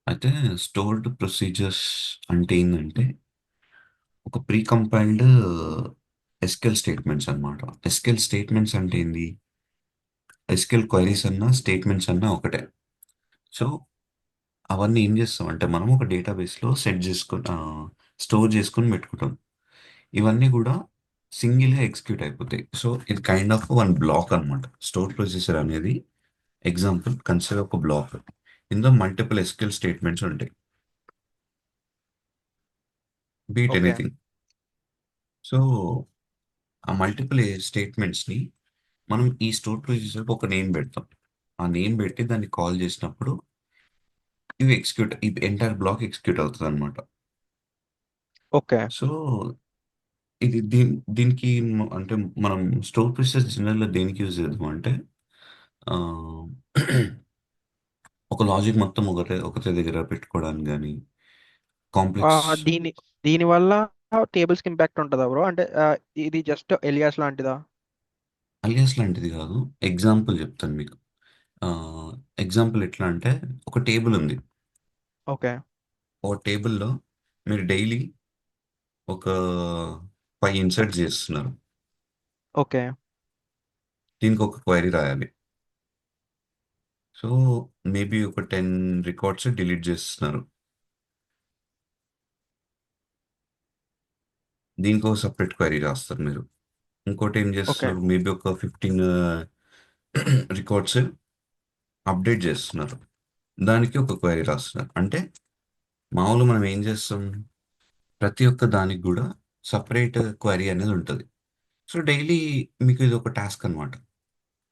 అయితే stored procedures అంటే ఏంటంటే ఒక ప్రీ కంపైల్డ్ ఎస్క్యూఎల్ స్టేట్మెంట్స్ అన్నమాట. ఎస్క్యూఎల్ స్టేట్మెంట్స్ అంటే ఏంది? ఎస్క్యూఎల్ క్వైరీస్ అన్నా స్టేట్మెంట్స్ అన్నా ఒకటే. సో అవన్నీ ఏం చేస్తాం అంటే మనం ఒక డేటాబేస్లో సెట్ చేసుకుని స్టోర్ చేసుకుని పెట్టుకుంటాం. ఇవన్నీ కూడా సింగిల్గా ఎగ్జిక్యూట్ అయిపోతాయి. సో ఇది కైండ్ ఆఫ్ వన్ బ్లాక్ అన్నమాట. స్టోర్ ప్రొసీజర్ అనేది ఎగ్జాంపుల్ కన్సిడర్ ఒక బ్లాక్. ఇందులో మల్టిపుల్ ఎస్క్యూఎల్ స్టేట్మెంట్స్ ఉంటాయి. Beat okay. ఎనీథింగ్. సో ఆ మల్టిపుల్ స్టేట్మెంట్స్ని మనం ఈ స్టోర్ ప్రొసీజర్కి ఒక నేమ్ పెడతాం. ఆ నేమ్ పెట్టి దాన్ని కాల్ చేసినప్పుడు ఇవి ఎగ్జిక్యూట్ ఈ ఎంటైర్ బ్లాక్ ఎగ్జిక్యూట్ అవుతుంది అనమాట. ఓకే. సో ఇది దీనికి అంటే మనం స్టోర్ ప్రొసీజర్ జనరల్గా దేనికి యూజ్ చేద్దాం అంటే ఆ, ఒక లాజిక్ మొత్తం ఒకటే దగ్గర పెట్టుకోవడానికి కానీ కాంప్లెక్స్ దీని దీని వల్ల టేబుల్స్కి ఇంపాక్ట్ ఉంటుందా బ్రో? అంటే ఇది జస్ట్ ఎలియాస్ లాంటిదా? అలియాస్ లాంటిది కాదు. ఎగ్జాంపుల్ చెప్తాను మీకు. ఎగ్జాంపుల్ ఎట్లా అంటే ఒక టేబుల్ ఉంది. ఓకే. ఓ టేబుల్‌లో మీరు డైలీ ఒక 5 ఇన్సర్ట్ చేస్తున్నారు. ఓకే. దీనికి ఒక క్వెరీ రాయాలి. సో, మేబీ ఒక 10 రికార్డ్స్ డిలీట్ చేస్తున్నారు. దీనికి ఒక సెపరేట్ క్వెరీ రాస్తారు మీరు. ఇంకోటి ఏం ఓకే. చేస్తున్నారు? మేబీ ఒక 15 రికార్డ్స్ అప్డేట్ చేస్తున్నారు. దానికి ఒక క్వెరీ రాస్తున్నారు. అంటే మామూలుగా మనం ఏం చేస్తాం? ప్రతి ఒక్క దానికి కూడా సెపరేట్ క్వెరీ అనేది ఉంటది. సో, డైలీ మీకు ఇది ఒక టాస్క్ అన్నమాట.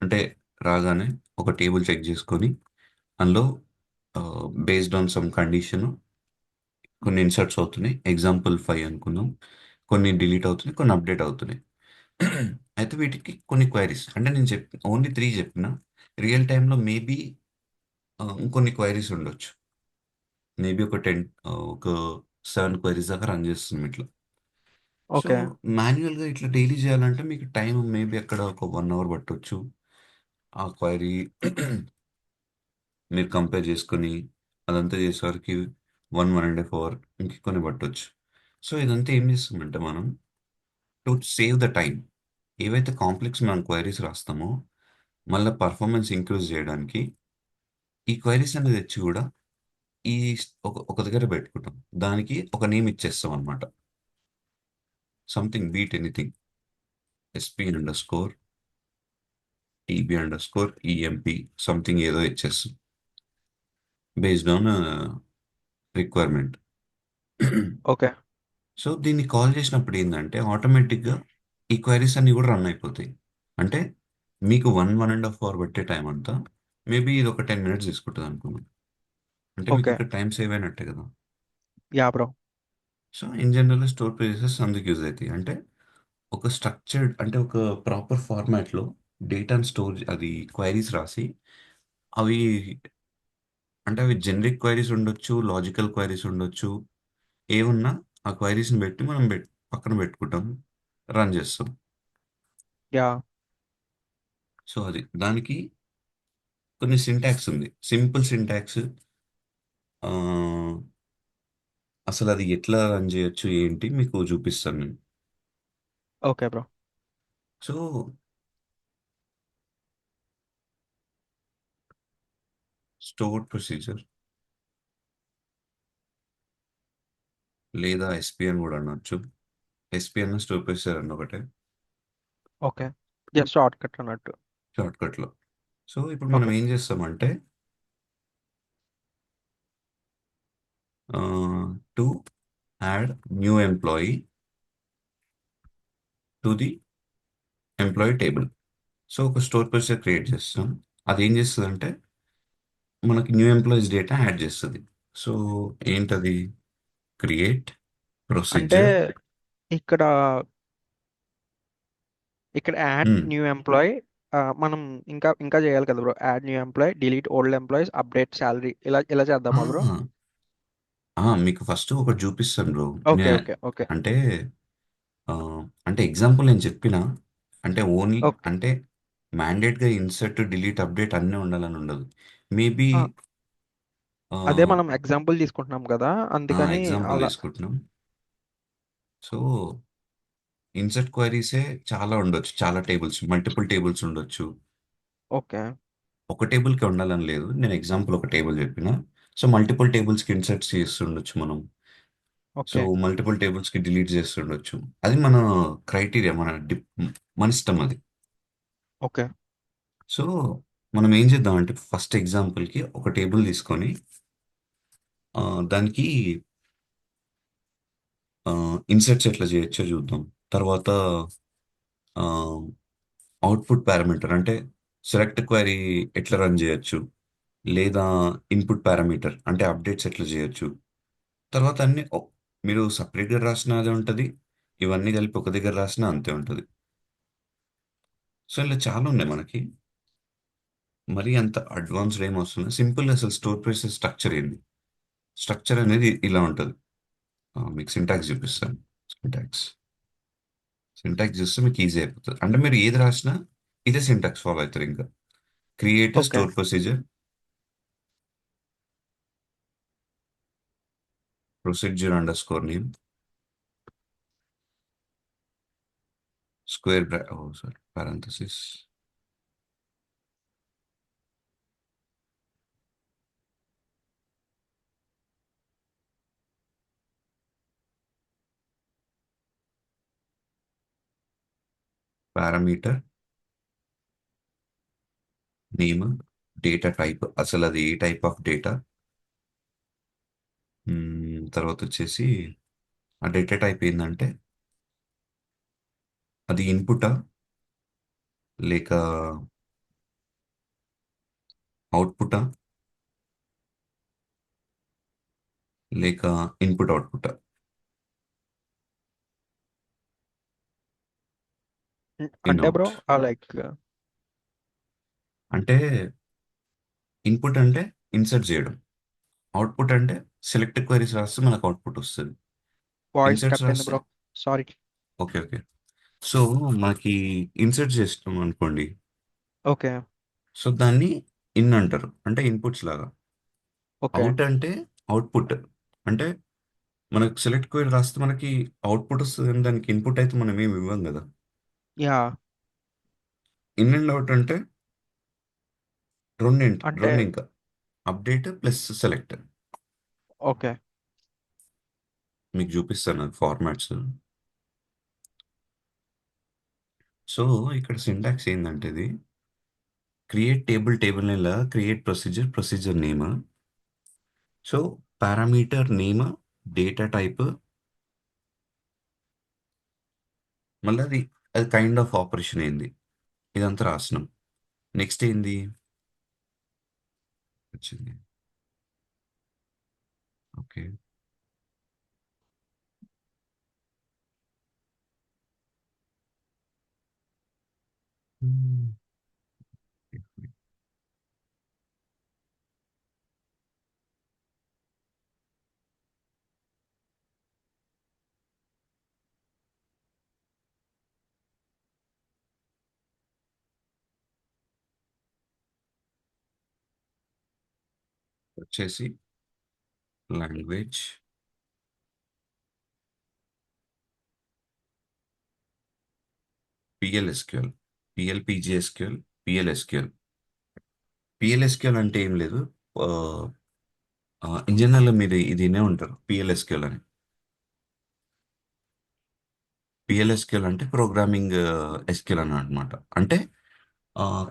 అంటే రాగానే ఒక టేబుల్ చెక్ చేసుకొని అందులో బేస్డ్ ఆన్ సమ్ కండిషన్ కొన్ని ఇన్సర్ట్స్ అవుతున్నాయి. ఎగ్జాంపుల్ 5 అనుకుందాం. కొన్ని డిలీట్ అవుతున్నాయి. కొన్ని అప్డేట్ అవుతున్నాయి. అయితే వీటికి కొన్ని క్వైరీస్ అంటే నేను ఓన్లీ 3 చెప్పిన. రియల్ టైమ్‌లో మేబీ ఇంకొన్ని క్వైరీస్ ఉండొచ్చు. మేబీ ఒక 7 క్వైరీస్ దాకా రన్ చేస్తున్నాం ఇట్లా. So, okay. మాన్యుయల్‌గా ఇట్లా డైలీ చేయాలంటే మీకు టైమ్ మేబీ అక్కడ ఒక 1 అవర్ పట్టొచ్చు. ఆ క్వైరీ మీరు కంపేర్ చేసుకొని అదంతా చేసేవరకి 1 ½ అవర్ ఇంకెక్కువనే పట్టొచ్చు. సో, ఇదంతా ఏం చేస్తామంటే మనం టు సేవ్ ద టైమ్ ఏవైతే కాంప్లెక్స్ మనం క్వెరీస్ రాస్తామో మళ్ళా పర్ఫార్మెన్స్ ఇంక్రీజ్ చేయడానికి ఈ క్వెరీస్ అనేది తెచ్చి కూడా ఈ ఒక దగ్గర పెట్టుకుంటాం. దానికి ఒక నేమ్ ఇచ్చేస్తాం అన్నమాట. Something beat anything SP_TB_EMP something ఏదో ఇచ్చేస్తాం based on requirement. Okay. So దీన్ని కాల్ చేసినప్పుడు ఏందంటే ఆటోమేటిక్‌గా ఈ క్వెరీస్ అన్నీ కూడా రన్ అయిపోతాయి. అంటే మీకు 1 ½ అవర్ పట్టే టైం అంతా మేబీ ఇది ఒక 10 మినిట్స్ తీసుకుంటది అనుకుందాం. అంటే మీకు ఓకే. ఇక్కడ టైమ్ సేవ్ అయినట్టే కదా! Yeah bro. So in general store pages అందుకు యూజ్ అయితాయి. అంటే ఒక స్ట్రక్చర్డ్ అంటే ఒక ప్రాపర్ ఫార్మాట్‌లో డేటాను స్టోర్ అది క్వెరీస్ రాసి అవి అంటే అవి జనరిక్ క్వెరీస్ ఉండొచ్చు, లాజికల్ క్వెరీస్ ఉండొచ్చు. ఏవున్నా ఆ క్వెరీస్‌ని బెట్టి మనం పక్కన బెట్టుకుంటాం. రన్ జేస్తాం. యా. సో, అది. దానికి కొన్ని సింటాక్స్ ఉంది. సింపుల్ సింటాక్స్ ఆహ్, అసలది ఎట్లా రన్ జేయొచ్చు, ఏంటి మీకు జూపిస్తాను నేను. Okay bro. So, stored procedure లేదా ఎస్‌పీ అని గూడా అనొచ్చు. ఎస్‌పీ అన్నా, స్టోర్ ప్రొసీజర్ అన్నా ఒకటే ఓకే. జస్ట్ షార్ట్ కట్ అన్నట్టు. షార్ట్‌కట్‌లో. సో, ఇప్పుడు మనం ఓకే. ఏం జేస్తామంటే to add new employee to the employee table. So, ఒక స్టోర్ ప్రొసీజర్ క్రియేట్ చేస్తాం. అదేం చేస్తదంటే, మనకి న్యూ ఎంప్లాయీస్ డేటా యాడ్ చేస్తది. సో, ఏంటది? క్రియేట్ అంటే ప్రొసీజర్ ఇక్కడ ఇక్కడ యాడ్ హ్మ్. న్యూ ఎంప్లాయ్, మనం ఇంకా ఇంకా చేయాలి కదా bro? Add new employee, delete old employees, update salary, ఇలా ఇలా ఆ! చేద్దామా బ్రో? మీకు ఫస్ట్ ఒకటి చూపిస్తాను బ్రో. నే ఓకే. ఓకే. ఓకే. అంటే అంటే ఎగ్జాంపుల్ నేను చెప్పినా, అంటే ఓన్లీ ఓకే. అంటే మ్యాండేట్గా ఇన్సర్ట్ డిలీట్ అప్డేట్ అన్నీ ఉండాలని ఉండదు. మేబీ ఆ, అదే మనం ఎగ్జాంపుల్ తీసుకుంటున్నాం కదా, అందుకని ఎగ్జాంపుల్ అలా. తీసుకుంటున్నాం. సో ఇన్సర్ట్ క్వైరీసే చాలా ఉండొచ్చు, చాలా టేబుల్స్, మల్టిపుల్ టేబుల్స్ ఉండొచ్చు. ఓకే. ఒక టేబుల్కి ఉండాలని లేదు, నేను ఎగ్జాంపుల్ ఒక టేబుల్ చెప్పిన. సో మల్టిపుల్ టేబుల్స్కి ఇన్సర్ట్ చేస్తుండొచ్చు మనం. So okay. మల్టిపుల్ టేబుల్స్కి డిలీట్ చేస్తుండొచ్చు. అది మన క్రైటీరియా, మన ఇష్టం అది. ఓకే. సో మనం ఏం చేద్దామంటే ఫస్ట్ ఎగ్జాంపుల్కి ఒక టేబుల్ తీసుకొని దానికి ఇన్సర్ట్స్ ఎట్లా చేయొచ్చో చూద్దాం. తర్వాత అవుట్పుట్ పారామీటర్ అంటే సెలెక్ట్ క్వైరీ ఎట్లా రన్ చేయొచ్చు, లేదా ఇన్పుట్ పారామీటర్ అంటే అప్డేట్స్ ఎట్లా చేయొచ్చు. తర్వాత అన్ని మీరు సపరేట్గా రాసినా అదే ఉంటుంది, ఇవన్నీ కలిపి ఒక దగ్గర రాసినా అంతే ఉంటుంది. సో ఇలా చాలా ఉన్నాయి మనకి. మరీ అంత అడ్వాన్స్డ్ ఏం వస్తుంది, సింపుల్ అసలు స్టోర్ ప్రైసెస్ స్ట్రక్చర్ ఏంది. స్ట్రక్చర్ అనేది ఇలా ఉంటుంది. మీకు సింటాక్స్ చూపిస్తాను. సింటాక్స్ సింటాక్స్ చూస్తే మీకు ఈజీ అయిపోతుంది. అంటే మీరు ఏది రాసినా ఇదే సింటాక్స్ ఫాలో అవుతారు. ఇంకా create okay. Store procedure, procedure under score name, square sorry parenthesis, parameter name, data type అసలు అది ఏ టైప్ ఆఫ్ డేటా. తర్వాత వచ్చేసి ఆ డేటా టైప్ ఏంటంటే అది ఇన్పుటా లేక అవుట్పుటా లేక ఇన్పుట్ అవుట్పుటా. ఇన్ అంటే బ్రో అవుట్ లైక్. అంటే ఇన్పుట్ అంటే ఇన్సర్ట్ చేయడం, అవుట్పుట్ అంటే సెలెక్ట్ క్వైరీస్ రాస్తే మనకు అవుట్పుట్ వస్తుంది. వాయిస్ ఇన్సర్ట్స్ కట్ అయింది రాస్తే bro. Sorry. Okay okay. So మనకి ఇన్సర్ట్ చేస్తాం అనుకోండి, ఓకే. సో దాన్ని ఇన్ అంటారు, అంటే ఇన్పుట్స్ లాగా. ఓకే. అవుట్ అంటే అవుట్పుట్, అంటే మనకు సెలెక్ట్ క్వైరీ రాస్తే మనకి అవుట్పుట్ వస్తుంది, కానీ దానికి ఇన్పుట్ అయితే మనం ఏమి ఇవ్వం కదా. యా. ఇన్ అండ్ అవుట్ అంటే అంటే. రెండు ఇంకా అప్డేట్ ప్లస్ సెలెక్ట్. ఓకే. మీకు చూపిస్తాను ఫార్మాట్స్. సో ఇక్కడ సింటాక్స్ ఏంటంటే ఇది క్రియేట్ టేబుల్, టేబుల్ నేమ్ లాగా create procedure, procedure name. So parameter name, data type, మళ్ళీ అది అది కైండ్ ఆఫ్ ఆపరేషన్ ఏంది, ఇదంతా రాసినాం. నెక్స్ట్ ఏంది వచ్చింది. ఓకే. Hmm. వచ్చేసి లాంగ్వేజ్, పిఎల్ఎస్క్యూఎల్, పిఎల్పిజిఎస్క్యూఎల్, పిఎల్ఎస్క్యూఎల్. పిఎల్ఎస్క్యూఎల్ అంటే ఏం లేదు, ఇన్ జనరల్ మీరు ఇది వినే ఉంటారు పిఎల్ఎస్క్యూఎల్ అని. పిఎల్ఎస్క్యూఎల్ అంటే ప్రోగ్రామింగ్ ఎస్క్యూఎల్ అని అనమాట. అంటే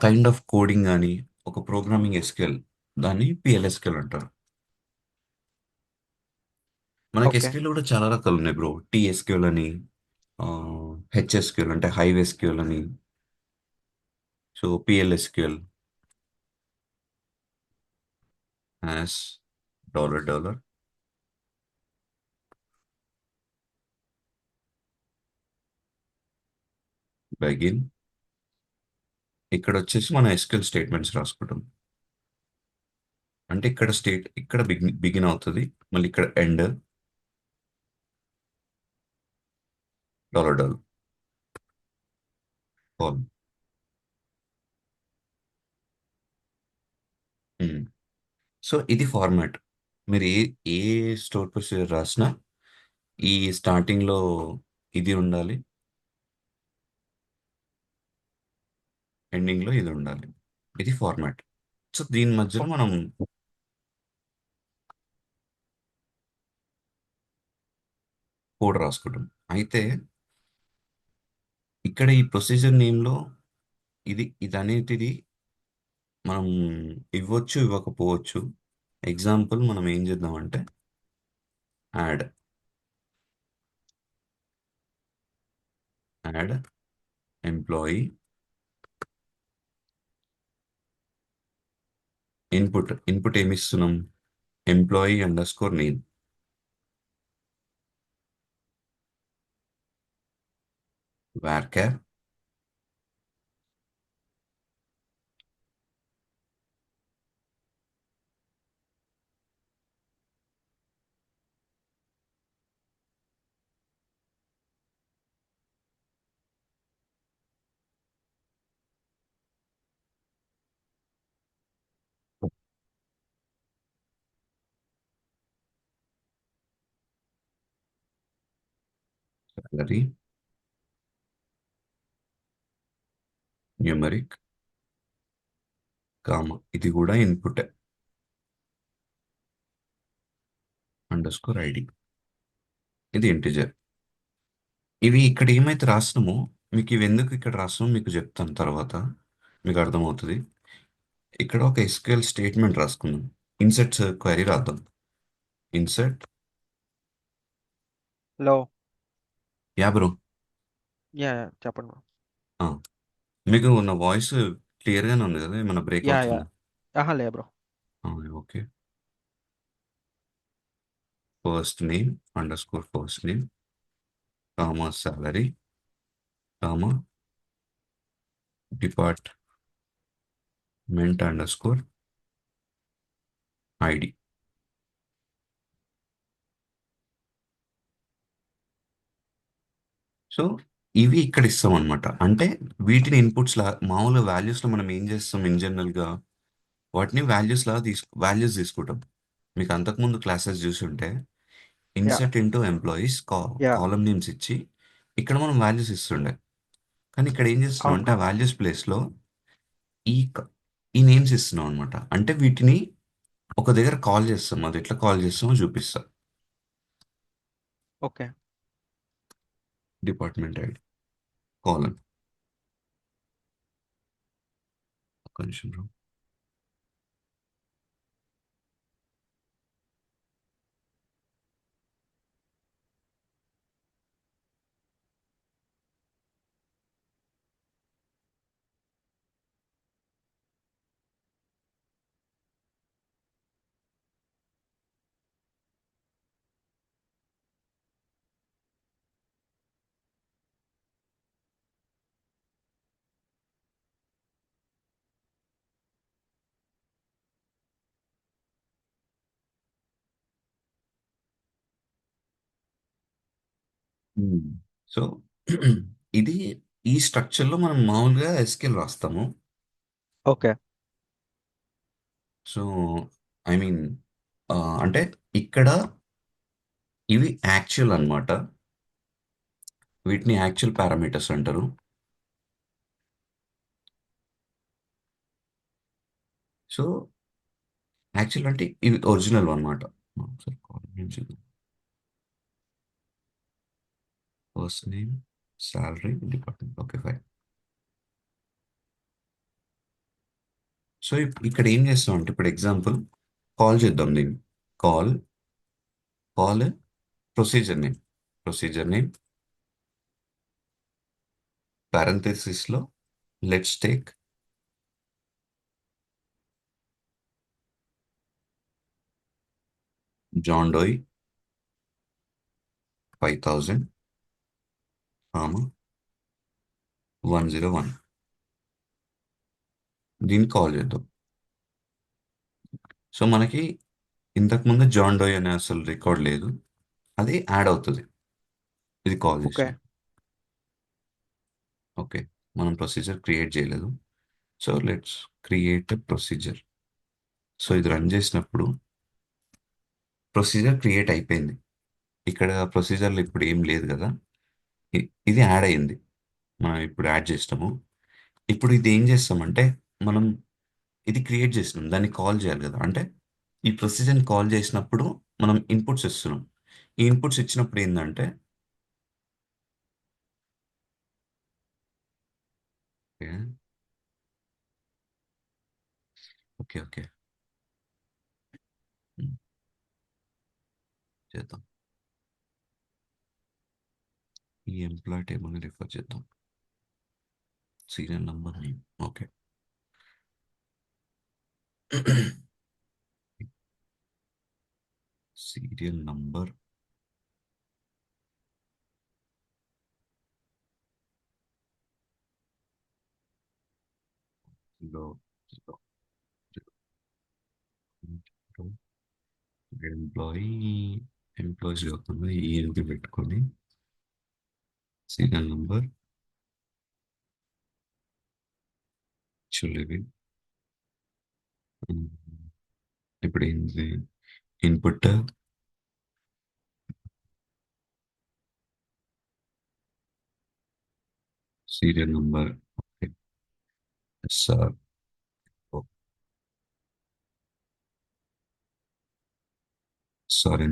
కైండ్ ఆఫ్ కోడింగ్ అని, ఒక ప్రోగ్రామింగ్ ఎస్క్యూఎల్, దాన్ని పిఎల్ఎస్క్యూఎల్ అంటారు. మనకి ఓకే. ఎస్క్యూఎల్ కూడా చాలా రకాలు ఉన్నాయి బ్రో. టీఎస్క్యూఎల్ అని, హెచ్ఎస్క్యూఎల్ అంటే హైవ్ ఎస్క్యూఎల్ అని. So PLSQL has dollar dollar begin. ఇక్కడ వచ్చేసి మనం ఎస్క్యూఎల్ స్టేట్మెంట్స్ రాసుకుంటాం. అంటే ఇక్కడ ఇక్కడ బిగిన్ అవుతుంది, మళ్ళీ ఇక్కడ ఎండ్, డాలర్ డాలర్. ఉమ్. సో ఇది ఫార్మాట్. మీరు ఏ ఏ స్టోర్ ప్రొసీజర్ రాసినా ఈ స్టార్టింగ్లో ఇది ఉండాలి, ఎండింగ్లో ఇది ఉండాలి. ఇది ఫార్మాట్. సో దీని మధ్యలో ఓకే. మనం కోడ్ రాసుకుంటాం. అయితే ఇక్కడ ఈ ప్రొసీజర్ నేమ్లో ఇది అనేటిది మనం ఇవ్వచ్చు, ఇవ్వకపోవచ్చు. ఎగ్జాంపుల్ మనం ఏం చేద్దామంటే యాడ్ యాడ్ ఎంప్లాయీ ఇన్పుట్ ఏమి ఇస్తున్నాం? Employee underscore name. varchar salary numeric comma, ఇది కూడా ఇన్పుట్ అండర్ స్కోర్ ఐడి, ఇది ఇంటిజర్. ఇవి ఇక్కడ ఏమైతే రాసినామో మీకు ఇవి ఎందుకు ఇక్కడ రాసినామో మీకు చెప్తాను తర్వాత, మీకు అర్థమవుతుంది. ఇక్కడ ఒక ఎస్క్యూఎల్ స్టేట్మెంట్ రాసుకుందాం. ఇన్సెట్ క్వైరీ రాద్దాం. ఇన్సెట్ లో. Yeah bro. యా, యా, చెప్పండి bro. మీకు నా వాయిస్ క్లియర్గానే ఉంది కదా, ఏమైనా బ్రేక్ యా, యా. అవుతుందా? ఆహా, లే bro. Okay. First name under score first name comma salary comma department under score ID. So ఇవి ఇక్కడ ఇస్తాం అనమాట. అంటే వీటిని ఇన్పుట్స్ లా మామూలుగా వాల్యూస్లో మనం ఏం చేస్తాం ఇన్ జనరల్గా, వాటిని వాల్యూస్ తీసుకుంటాం. మీకు అంతకుముందు క్లాసెస్ చూసుంటే yeah, insert into employees yeah. Column names ఇచ్చి ఇక్కడ మనం వాల్యూస్ ఇస్తుండే. కానీ ఇక్కడ ఏం చేస్తున్నాం అంటే ఆ అవునవును. వాల్యూస్ ప్లేస్లో ఈ క- ఈ నేమ్స్ ఇస్తున్నాం అనమాట. అంటే వీటిని ఒక దగ్గర కాల్ చేస్తాం. అది ఎట్లా కాల్ చేస్తామో చూపిస్తా. ఓకే. డిపార్ట్మెంట్ ఐడి కాలం, ఒక నిమిషం bro. సో ఇది ఈ స్ట్రక్చర్లో మనం మామూలుగా ఎస్కేల్ రాస్తాము. ఓకే. సో ఐ మీన్ అంటే ఇక్కడ ఇవి యాక్చువల్ అన్నమాట. వీటిని యాక్చువల్ పారామీటర్స్ అంటారు. సో యాక్చువల్ అంటే ఇవి ఒరిజినల్ అనమాట. First name salary department, okay fine. So ఇక్కడ ఏం చేస్తాం అంటే ఇప్పుడు ఎగ్జాంపుల్ కాల్ చేద్దాం దీన్ని. కాల్ కాల్ ప్రొసీజర్ నేమ్ పారెంథెసిస్లో let's take John Doe 5000 comma 101. దీన్ని కాల్ చేద్దాం. సో మనకి ఇంతకుముందు జాన్ డోయ్ అనే అసలు రికార్డ్ లేదు, అది యాడ్ అవుతుంది ఇది కాల్ ఓకే. చేసిన. ఓకే, మనం ప్రొసీజర్ క్రియేట్ చేయలేదు. So let's create a procedure. So ఇది రన్ చేసినప్పుడు ప్రొసీజర్ క్రియేట్ అయిపోయింది. ఇక్కడ ప్రొసీజర్లో ఇప్పుడు ఏం లేదు కదా. ఇది యాడ్ అయింది. మనం ఇప్పుడు యాడ్ చేస్తాము. ఇప్పుడు ఇది ఏం చేస్తామంటే మనం ఇది క్రియేట్ చేసినాం, దాన్ని కాల్ చేయాలి కదా. అంటే ఈ ప్రొసీజర్ని కాల్ చేసినప్పుడు మనం ఇన్పుట్స్ ఇస్తున్నాం. ఈ ఇన్పుట్స్ ఇచ్చినప్పుడు ఏంటంటే ఓకే ఓకే ఓకే ఉమ్, చేద్దాం. ఈ ఎంప్లాయ్ టేబుల్ని రిఫర్ చేద్దాం. Serial number name okay. Serial number లో ఎంప్లాయీ ఎంప్లాయీస్ కాకుండా ఈఎన్పి పెట్టుకొని సీరియల్ నంబర్ చూడలేదు. ఇప్పుడు ఏంది input serial number SR sorry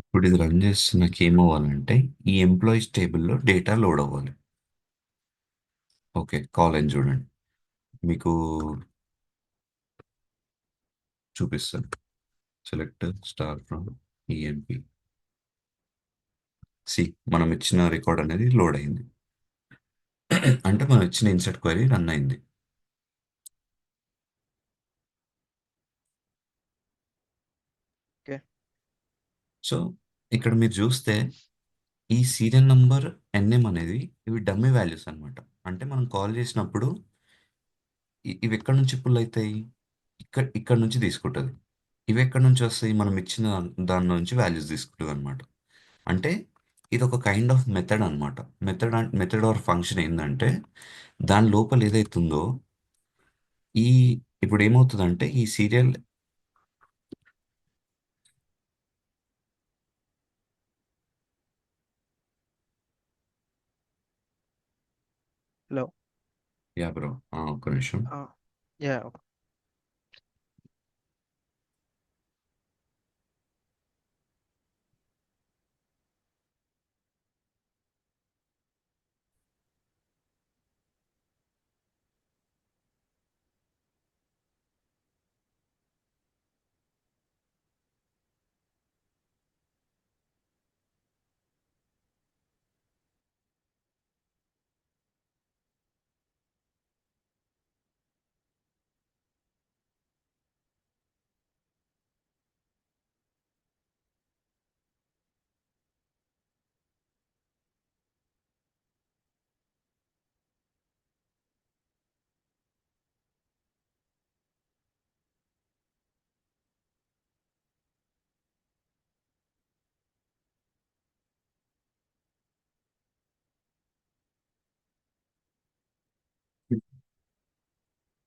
ఇప్పుడు ఇది రన్ చేస్తున్నకి ఏమవ్వాలంటే ఈ ఎంప్లాయీస్ టేబుల్లో డేటా లోడ్ అవ్వాలి. ఓకే కాల్ చూడండి, మీకు చూపిస్తాను. Select star from EMP. See మనం ఇచ్చిన రికార్డ్ అనేది లోడ్ అయింది. అంటే మనం ఇచ్చిన ఇన్సర్ట్ క్వైరీ రన్ అయింది. ఓకే. సో ఇక్కడ మీరు చూస్తే ఈ సీరియల్ నంబర్ ఎన్ఎం అనేది ఇవి డమ్మీ వాల్యూస్ అన్నమాట. అంటే మనం కాల్ చేసినప్పుడు ఇవి ఎక్కడి నుంచి పుల్ అవుతాయి, ఇక్కడ నుంచి తీసుకుంటుంది. ఇవి ఎక్కడి నుంచి వస్తాయి, మనం ఇచ్చిన దాని నుంచి వాల్యూస్ తీసుకుంటుంది అనమాట. అంటే ఇది ఒక కైండ్ ఆఫ్ మెథడ్ అనమాట. మెథడ్ ఆర్ ఫంక్షన్ ఏంటంటే దాని లోపల ఏదైతుందో ఈ ఇప్పుడు ఏమవుతుందంటే ఈ సీరియల్ హలో. యా బ్రో, ఒక్క నిమిషం. యా.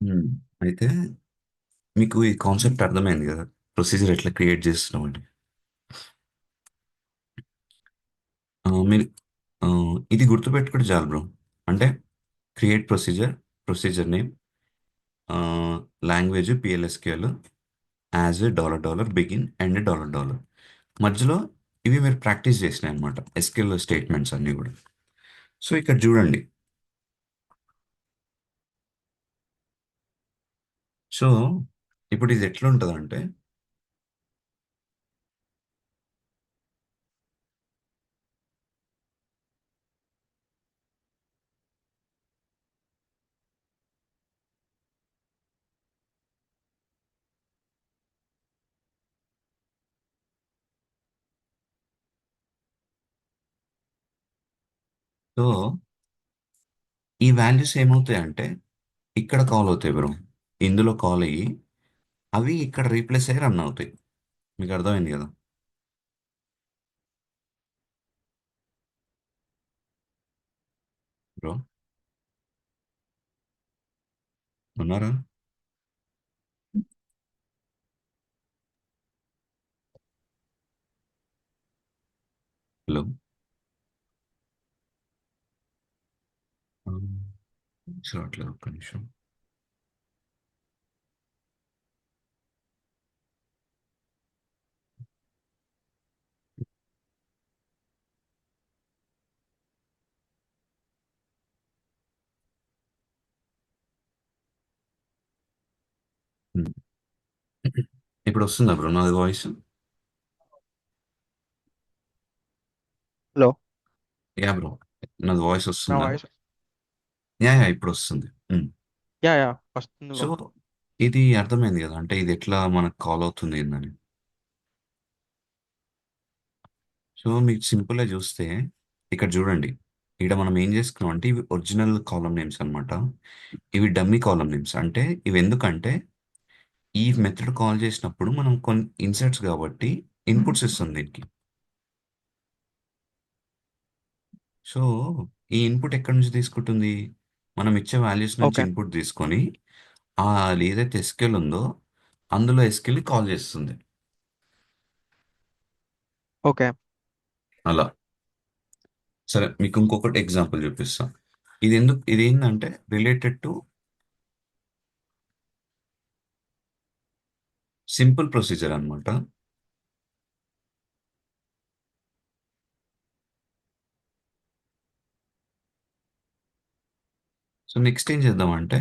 Hmm. అయితే మీకు ఈ కాన్సెప్ట్ అర్థమైంది కదా, ప్రొసీజర్ ఎట్లా క్రియేట్ చేస్తున్నాం అని. మీరు ఆ, ఇది గుర్తుపెట్టుకుంటే చాలు బ్రో. అంటే create procedure, procedure name, language పిఎల్ఎస్క్యూఎల్, as dollar dollar begin and dollar dollar. మధ్యలో ఇవి మీరు ప్రాక్టీస్ చేసినాయి అనమాట, ఎస్క్యూఎల్ స్టేట్మెంట్స్ అన్నీ కూడా. సో ఇక్కడ చూడండి. సో ఇప్పుడు ఇది ఎట్లా ఉంటుందంటే సో ఈ వాల్యూస్ ఏమవుతాయంటే ఇక్కడ కాల్ అవుతాయి బ్రో. ఇందులో కాల్ అయ్యి అవి ఇక్కడ రీప్లేస్ అయ్యి రన్ అవుతాయి. మీకు అర్థమైంది కదా బ్రో? ఉన్నారా? హలో. చూడట్లేదు, ఒక్క నిమిషం. ఉమ్. ఇప్పుడు వస్తుందా బ్రో నాది వాయిస్? హలో. యా బ్రో, నాది వాయిస్ నా వస్తుందా? వాయిస్. యా యా, ఇప్పుడు వస్తుంది. యా యా వస్తుంది సో బ్రో. ఇది అర్థమైంది కదా, అంటే ఇది ఎట్లా మనకు కాల్ అవుతుంది ఏందని. సో మీకు సింపుల్గా చూస్తే ఇక్కడ చూడండి. ఇక్కడ మనం ఏం చేసుకున్నాం అంటే ఇవి ఒరిజినల్ కాలం నేమ్స్ అన్నమాట. ఇవి డమ్మీ కాలం నేమ్స్. అంటే ఇవి ఎందుకంటే ఈ మెథడ్ కాల్ చేసినప్పుడు మనం కొన్ని ఇన్సర్ట్స్ కాబట్టి ఇన్పుట్స్ ఇస్తుంది దీనికి. సో ఈ ఇన్పుట్ ఎక్కడి నుంచి తీసుకుంటుంది? మనం ఇచ్చే వాల్యూస్ నుంచి ఓకే. ఇన్పుట్ తీసుకొని ఆ ఏదైతే ఎస్క్యూఎల్ ఉందో అందులో ఎస్క్యూఎల్ కాల్ చేస్తుంది. ఓకే. అలా. సరే, మీకు ఇంకొకటి ఎగ్జాంపుల్ చూపిస్తాం. ఇది ఏంటంటే రిలేటెడ్ టు సింపుల్ ప్రొసీజర్ అన్నమాట. సో నెక్స్ట్ ఏం చేద్దామంటే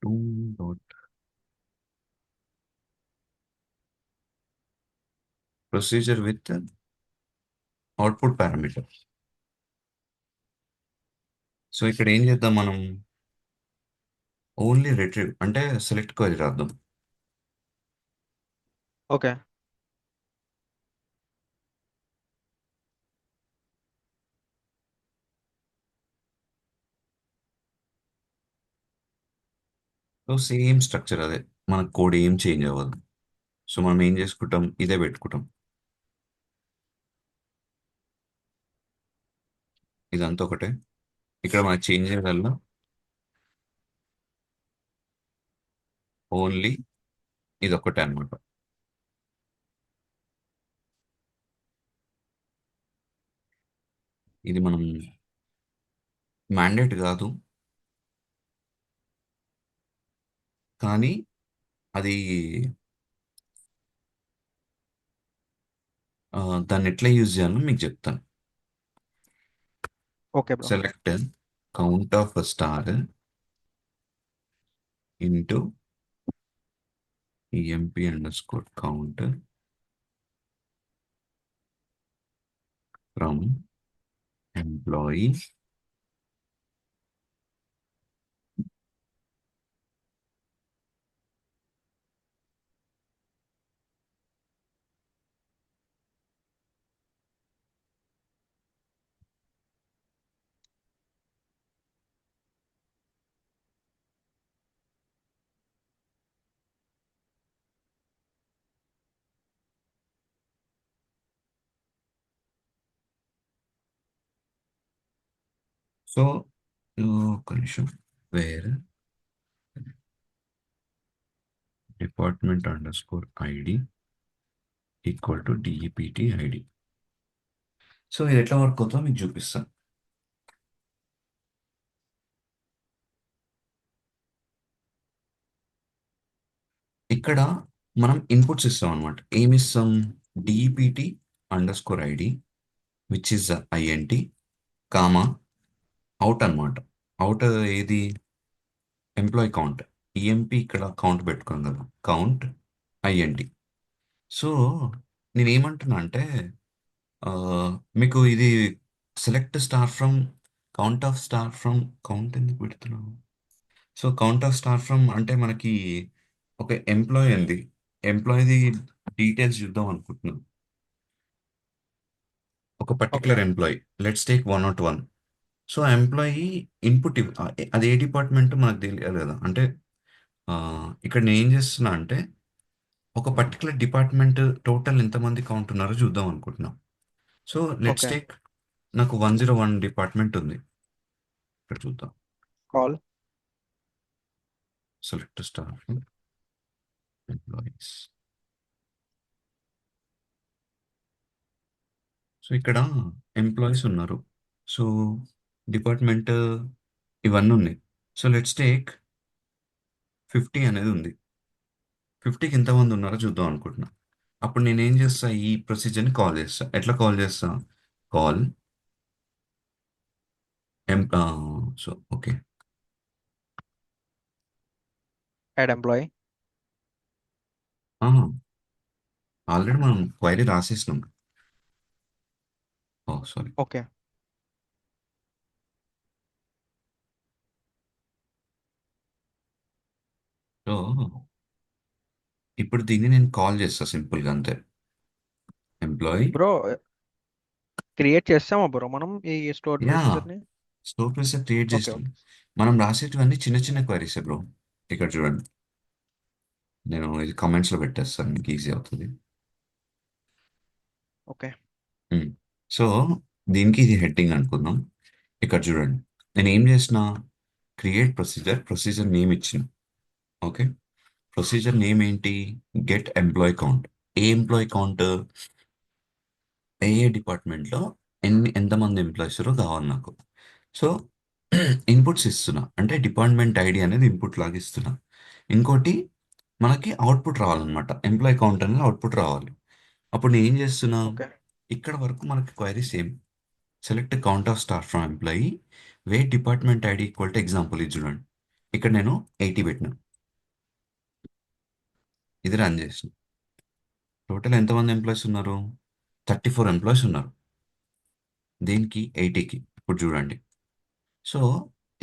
two dot procedure with output parameter. So ఇక్కడ ఏం చేద్దాం మనం? ఓన్లీ రిట్రీవ్ అంటే సెలెక్ట్ క్వరీ రాద్దాం. ఓకే. సో సేమ్ స్ట్రక్చర్ అదే, మన కోడ్ ఏం చేంజ్ అవ్వదు. సో మనం ఏం చేసుకుంటాం, ఇదే పెట్టుకుంటాం. ఇదంతా ఒకటే. ఇక్కడ మనకి చేంజ్ చేయగల ఓన్లీ ఇది ఒక్కటే అనమాట. ఇది మనం మ్యాండేట్ కాదు, కానీ అది దాన్ని ఎట్లా యూజ్ చేయాలో మీకు చెప్తాను. Okay bro. Select count of star into EMP under score count from employee. So ఒక్క నిమిషం. Where department under score ID equal to DEPT ID. So ఇది ఎట్లా వర్క్ అవుతుందో మీకు చూపిస్తాను. ఇక్కడ మనం ఇన్పుట్స్ ఇస్తాం అనమాట. ఏమి ఇస్తాం? DEPT under score ID which is INT comma out అన్నమాట. అవుట్ ఏది? Employee count. ఈఎంపి ఇక్కడ కౌంట్ పెట్టుకోం కదా, కౌంట్ ఐఎన్టి. సో నేనేమంటున్నా అంటే ఆ, మీకు ఇది select star from count of star from count ఎందుకు పెడుతున్నావు? So count of star from అంటే మనకి ఒక ఎంప్లాయీ ఉంది. ఎంప్లాయీది డీటెయిల్స్ చూద్దాం అనుకుంటున్నాం. ఒక okay. Particular employee, let's take 101. So employee input అది ఏ డిపార్ట్మెంట్ మనకు తెలియాలి కదా. అంటే ఇక్కడ నేను ఏం చేస్తున్నా అంటే ఒక పర్టికులర్ డిపార్ట్మెంట్ టోటల్ ఎంతమంది కౌంట్ ఉన్నారో చూద్దాం అనుకుంటున్నాం. So let's okay. టేక్, నాకు 101 డిపార్ట్మెంట్ ఉంది. ఇక్కడ చూద్దాం. Call. Select staff employees. So ఇక్కడ ఎంప్లాయీస్ ఉన్నారు. సో డిపార్ట్మెంట్ ఇవన్నీ ఉన్నాయి. సో లెట్స్ టేక్ 50 అనేది ఉంది. 50కి ఎంతమంది ఉన్నారో చూద్దాం అనుకుంటున్నా. అప్పుడు నేను ఏం చేస్తా, ఈ ప్రొసీజర్ని కాల్ చేస్తా. ఎట్లా కాల్ చేస్తా? కాల్ ఎం so okay. Add employee. Already మనం క్వైరీ రాసేసినాం. Oh sorry. ఓకే. సో ఇప్పుడు దీన్ని నేను కాల్ చేస్తా సింపుల్గా అంతే. ఎంప్లాయీ. బ్రో క్రియేట్ చేస్తామా బ్రో మనం ఈ స్టోర్ యా, ప్రొసీజర్ని? Store process create okay. చేస్తాం. ఓకే. మనం రాసేటివన్నీ చిన్న చిన్న క్వైరీస్ బ్రో. ఇక్కడ చూడండి, నేను ఇది comments లో పెట్టేస్తాను, మీకు ఈజీ అవుతుంది. ఓకే. సో దీనికి ఇది హెడ్డింగ్ అనుకుందాం. ఇక్కడ చూడండి, నేను ఏం చేసిన, క్రియేట్ ప్రొసీజర్, ప్రొసీజర్ నేమ్ ఇచ్చిన. ఓకే. ప్రొసీజర్ నేమ్ ఏంటి? Get employee count. ఏ ఎంప్లాయ్ కౌంట్? ఏ ఏ డిపార్ట్మెంట్లో ఎంతమంది ఎంప్లాయీస్ కావాలి నాకు. సో ఇన్పుట్స్ ఇస్తున్నా, అంటే డిపార్ట్మెంట్ ఐడి అనేది ఇన్పుట్ లాగా ఇస్తున్నా. ఇంకోటి, మనకి అవుట్పుట్ రావాలన్నమాట. ఎంప్లాయ్ కౌంట్ అనేది అవుట్పుట్ రావాలి. అప్పుడు నేను ఏం చేస్తున్నా, ఓకే. ఇక్కడ వరకు మనకి query same. Select count of star from employee, way department ID equal to example ఇది చూడండి. ఇక్కడ నేను 80 పెట్టిన. ఇది రన్ చేసిన. టోటల్ ఎంతమంది ఎంప్లాయీస్ ఉన్నారు? 34 ఎంప్లాయీస్ ఉన్నారు. దీనికి 80కి. ఇప్పుడు చూడండి. సో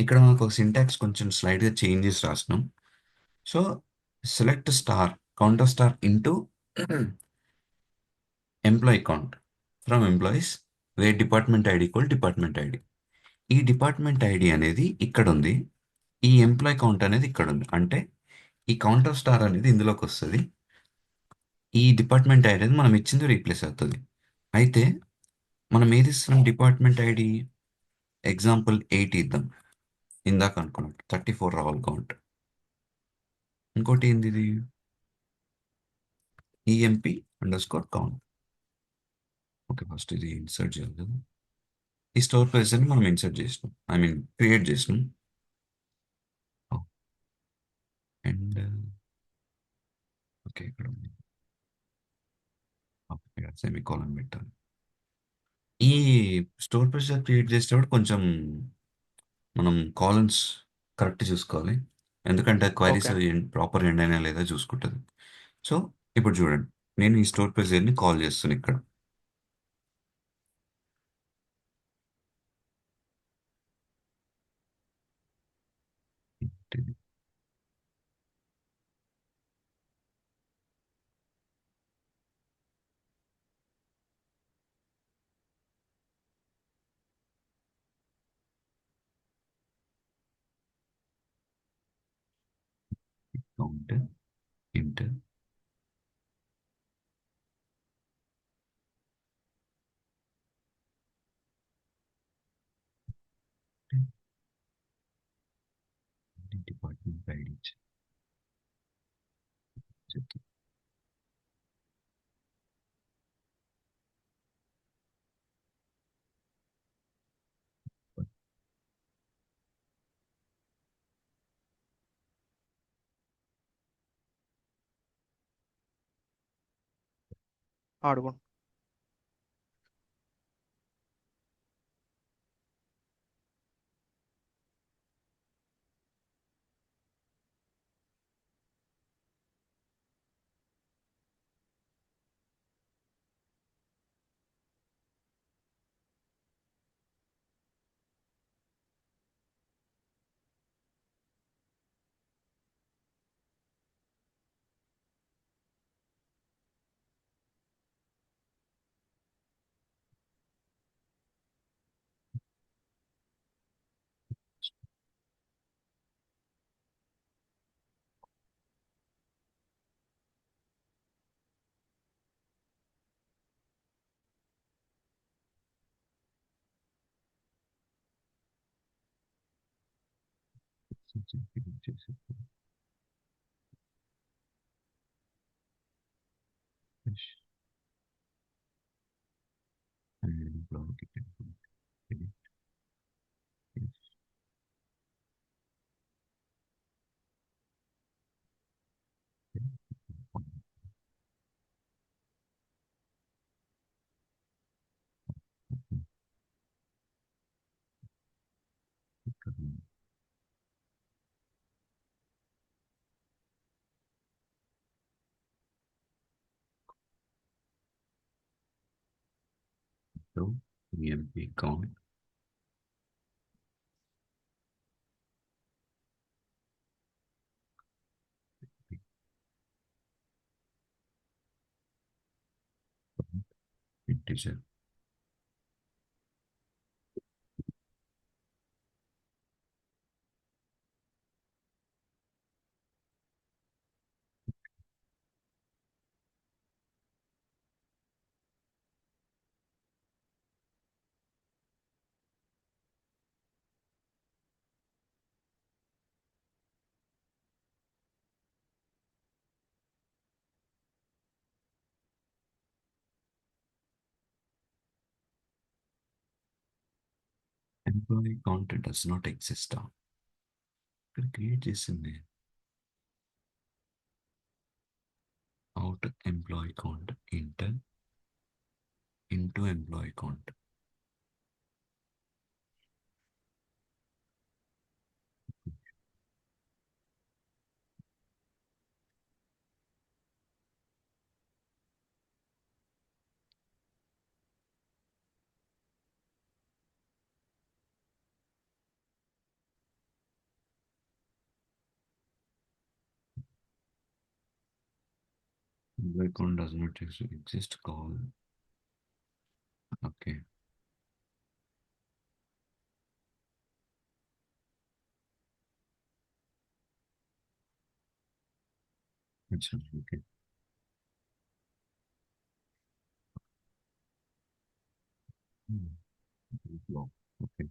ఇక్కడ మనకు ఒక సింటాక్స్ కొంచెం స్లైడ్గా చేంజెస్ రాసినాం. So select star count of star into employee count from employees, where department ID equal department ID. ఈ డిపార్ట్మెంట్ ఐడి అనేది ఇక్కడ ఉంది, ఈ ఎంప్లాయ్ కౌంట్ అనేది ఇక్కడ ఉంది. అంటే ఈ కౌంట్ ఆఫ్ స్టార్ అనేది ఇందులోకి వస్తుంది, ఈ డిపార్ట్మెంట్ ఐడి అనేది మనం ఇచ్చింది రీప్లేస్ అవుతుంది. అయితే మనం ఏది ఇస్తున్నాం? డిపార్ట్మెంట్ ఐడి ఎగ్జాంపుల్ 8 ఇద్దాం. ఇందాక అనుకున్నట్టు 34 రావాలి కౌంట్. ఇంకోటి ఏంది ఇది? EMP under score count. Okay, first ఇది ఇన్సర్ట్ చేయాలి కదా. ఈ స్టోర్ ప్రైస్ని మనం ఇన్సర్ట్ చేసినాం, ఐ మీన్ క్రియేట్ చేసినాం. అండ్ ఓకే, ఇక్కడ ఉంది. సెమీ కాలన్ పెట్టాలి. ఈ స్టోర్ ప్రెషర్ క్రియేట్ చేసేటప్పుడు కొంచెం మనం కాలమ్స్ కరెక్ట్ చూసుకోవాలి. ఎందుకంటే క్వైరీస్ ఓకే. ప్రాపర్ ఎండ్ అయినా లేదా చూసుకుంటుంది. సో ఇప్పుడు చూడండి, నేను ఈ స్టోర్ ప్రెషర్ని కాల్ చేస్తాను ఇక్కడ. కౌంట్ ఇంట్ డిపార్ట్మెంట్ ఐడి చెప్తాను. అడుగు. చేసి MP count integer. Employee count does not exist. ఇక్కడ క్రియేట్ చేసింది out employee count inter into employee count. Employee count does not exist call. Okay. అచ్చా, ఓకే. ఓకే.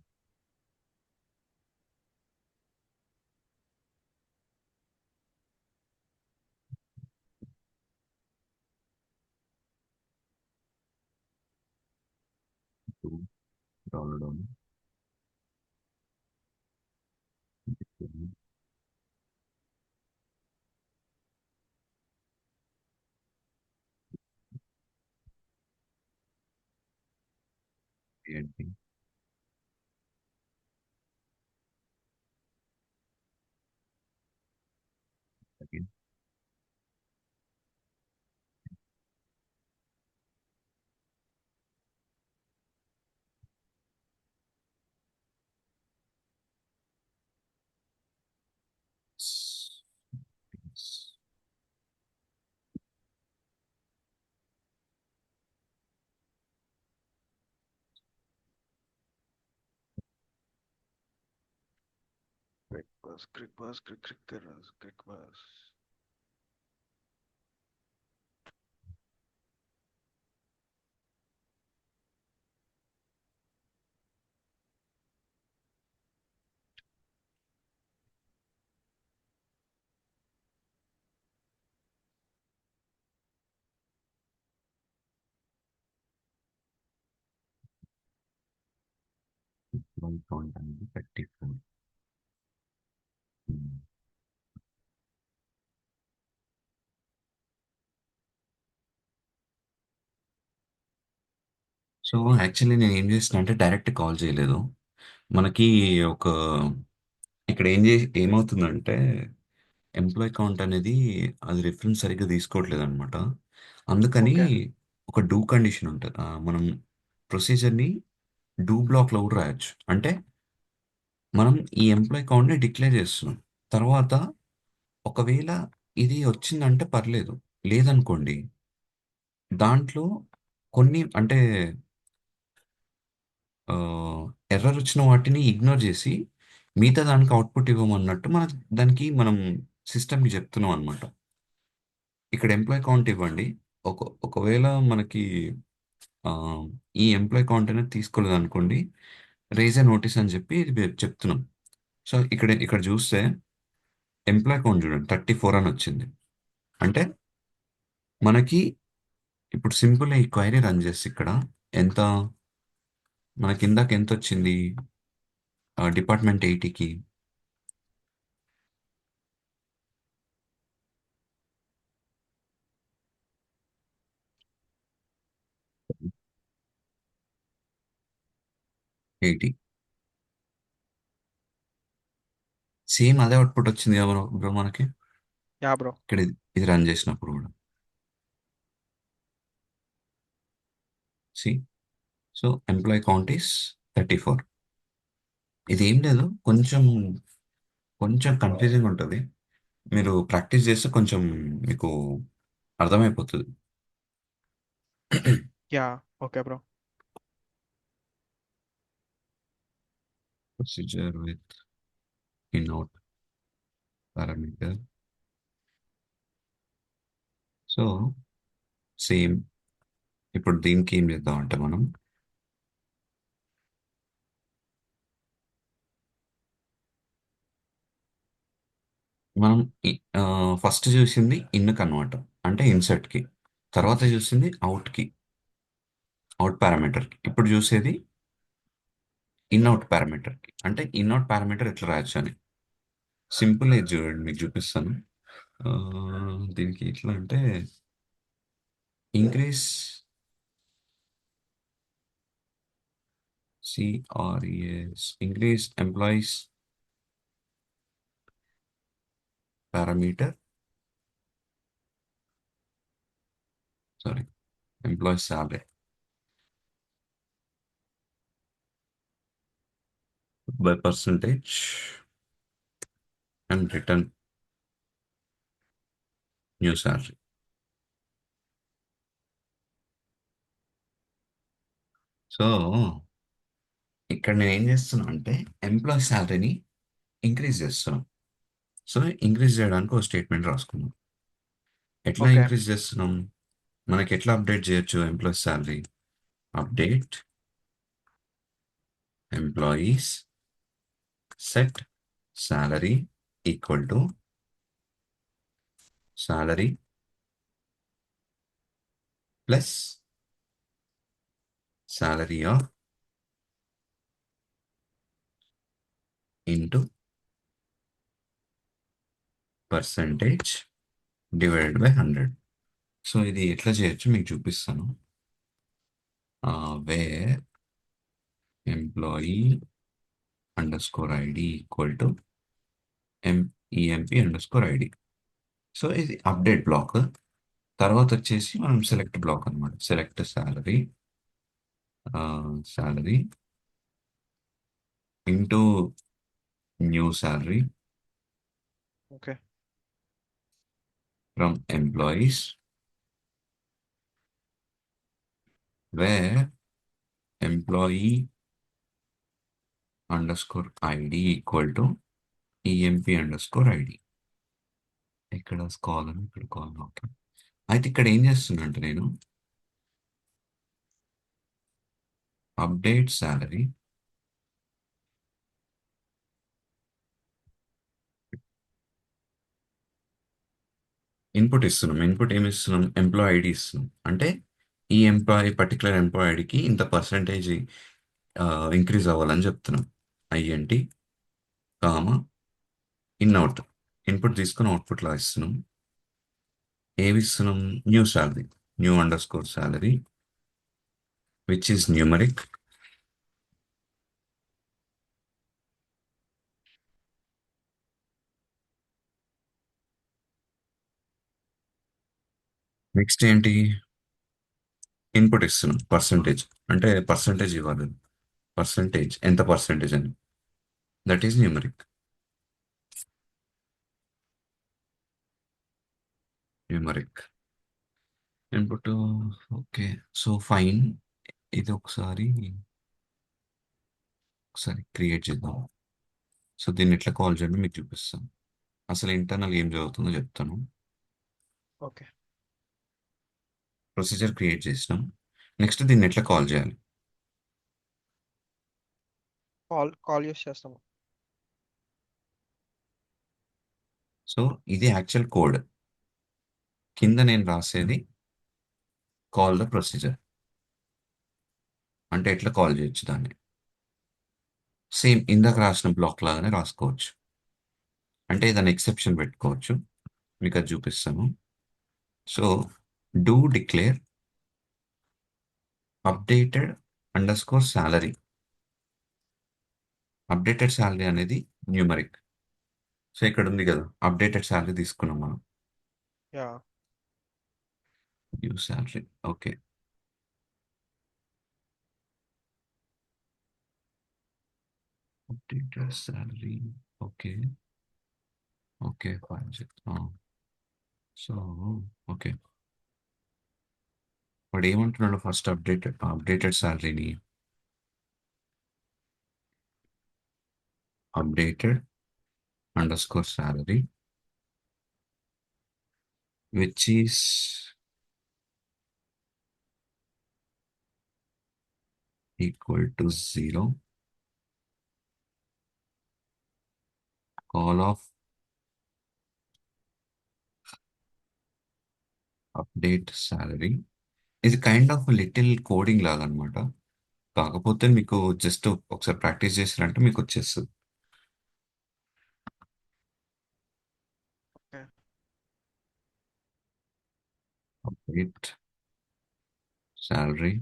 $, ఏంటి again? Crick bus Crick Crick Crick bus. Employee count అనేది 34. So actually నేను ఏం చేసిన అంటే direct call చేయలేదు. మనకి ఒక ఇక్కడ ఏమవుతుందంటే ఎంప్లాయీ కౌంట్ అనేది అది రిఫరెన్స్ సరిగ్గా తీసుకోవట్లేదు అనమాట. అందుకని ఓకే. ఒక డూ కండిషన్ ఉంటుంది. మనం ప్రొసీజర్ని డూ బ్లాక్లో కూడా రాయొచ్చు. అంటే మనం ఈ ఎంప్లాయీ కౌంట్ని డిక్లేర్ చేస్తున్నాం. తర్వాత ఒకవేళ ఇది వచ్చిందంటే పర్లేదు. లేదనుకోండి దాంట్లో కొన్ని అంటే ఎర్రర్ వచ్చిన వాటిని ఇగ్నోర్ చేసి మిగతా దానికి అవుట్పుట్ ఇవ్వమన్నట్టు మనం సిస్టమ్‌కి చెప్తున్నాం అనమాట. ఇక్కడ ఎంప్లాయీ కౌంట్ ఇవ్వండి. ఒకవేళ మనకి ఆహ్, ఈ ఎంప్లాయీ కౌంట్ అనేది తీసుకోలేదనుకోండి, రైజ్ ఎ నోటీస్ అని చెప్పి ఇది చెప్తున్నాం. సో ఇక్కడ ఇక్కడ చూస్తే ఎంప్లాయ్ కౌంట్ చూడండి 34 అని వచ్చింది. అంటే మనకి ఇప్పుడు సింపుల్ ఈ క్వైరీ రన్ చేసి ఇక్కడ ఎంత మనకి ఇందాక ఎంత వచ్చింది డిపార్ట్మెంట్ 80కి ఎయిటీ సేమ్ అదే అవుట్పుట్ వచ్చింది కదా బ్రో మనకి యా బ్రో. ఇక్కడ ఇది రన్ చేసినప్పుడు కూడా see so employee count is 34. ఇది ఏం లేదు, కొంచెం కొంచెం కన్ఫ్యూజింగ్ ఉంటుంది. మీరు ప్రాక్టీస్ చేస్తే కొంచెం మీకు అర్థమైపోతుంది. Yeah. Okay bro. Procedure with in out parameter. So same ఇప్పుడు దీనికి ఏం చేద్దాం అంటే మనం ఫస్ట్ చూసింది ఇన్కి అనమాట, అంటే ఇన్సర్ట్కి. తర్వాత చూసింది అవుట్కి, అవుట్ పారామీటర్కి. ఇప్పుడు చూసేది ఇన్అవుట్ పారామీటర్కి, అంటే ఇన్అవుట్ పారామీటర్ ఎట్లా రాయొచ్చు అని. సింపుల్ ఇది చూడండి, మీకు చూపిస్తాను. ఆ, దీనికి ఎట్లా అంటే ఇంక్రీస్ సిఆర్ఈఎస్ increase employees parameter, sorry employees salary by percentage and return new salary. So ఇక్కడ నేను ఏం చేస్తున్నా అంటే ఎంప్లాయీ శాలరీని ఇంక్రీజ్ చేస్తున్నాం. సో ఇంక్రీజ్ చేయడానికి ఒక స్టేట్మెంట్ రాసుకున్నాం. ఎట్లా ఓకే. ఇంక్రీజ్ చేస్తున్నాం, మనకి ఎట్లా అప్డేట్ చేయొచ్చు employee salary. Update employees set salary equal to salary plus salary of into percentage divided by 100. So ఇది ఎట్లా చేయొచ్చు మీకు చూపిస్తాను. Wear employee under score ID equal to EMP under score ID. So ఇది అప్డేట్ బ్లాక్. తర్వాత వచ్చేసి మనం select black అనమాట. Select salary, salary into new salary okay. From employees wear employee under score ID equal to EMP under score ID. ఇక్కడ column, ఇక్కడ column. Okay, అయితే ఇక్కడ ఏం చేస్తున్నా అంటే నేను అప్డేట్ సాలరీ ఇన్పుట్ ఇస్తున్నాం. ఇన్పుట్ ఏమి ఇస్తున్నాం, ఎంప్లాయీ ఐడి ఇస్తున్నాం. అంటే ఈ ఎంప్లాయీ పర్టికులర్ ఎంప్లాయీ ఐడికి ఇంత పర్సంటేజ్ ఇంక్రీజ్ అవ్వాలని చెప్తున్నాం. ఐఎన్టి కామా ఇన్అవుట్ ఇన్పుట్ తీసుకుని అవుట్పుట్ లా ఇస్తున్నాం. ఏవి ఇస్తున్నాం, new salary, new under score salary which is numeric. Next ఏంటి, ఇన్పుట్ ఇస్తున్నాం పర్సంటేజ్, అంటే పర్సంటేజ్ ఇవ్వాలి. పర్సంటేజ్ ఎంత పర్సంటేజ్ అని, that is numeric. Numeric input. Okay, so fine. ఇది ఒకసారి ఒకసారి క్రియేట్ చేద్దాం. సో దీన్ని ఎట్లా కాల్ చేయండి మీకు చూపిస్తాను. అసలు ఇంటర్నల్ ఏం జరుగుతుందో చెప్తాను. ఓకే. ప్రొసీజర్ క్రియేట్ చేసినాం. నెక్స్ట్ దీన్ని ఎట్లా కాల్ చేయాలి. కాల్ కాల్ యూస్ చేస్తాము. సో ఇది యాక్చువల్ కోడ్. కింద నేను రాసేది కాల్ ద ప్రొసీజర్, అంటే ఎట్లా కాల్ చేయొచ్చు దాన్ని. సేమ్ ఇందాక రాసిన బ్లాక్ లాగానే రాసుకోవచ్చు. అంటే ఏదైనా ఎక్సెప్షన్ పెట్టుకోవచ్చు. మీకు అది చూపిస్తాను. So do declare updated underscore salary. Updated salary అనేది న్యూమరిక్. సో ఇక్కడ ఉంది కదా, అప్డేటెడ్ శాలరీ తీసుకున్నాం మనం. Yeah. New salary. Okay. Updated salary. Okay. Okay fine. So okay, వాడు ఏమంటున్నాడు ఫస్ట్ అప్డేటెడ్ శాలరీని updated underscore salary which is equal to 0, call of update salary. ఇది కైండ్ ఆఫ్ లిటిల్ కోడింగ్ లాగా అనమాట. కాకపోతే మీకు జస్ట్ ఒకసారి ప్రాక్టీస్ చేసినంటే మీకు వచ్చేస్తుంది. Okay. Update salary,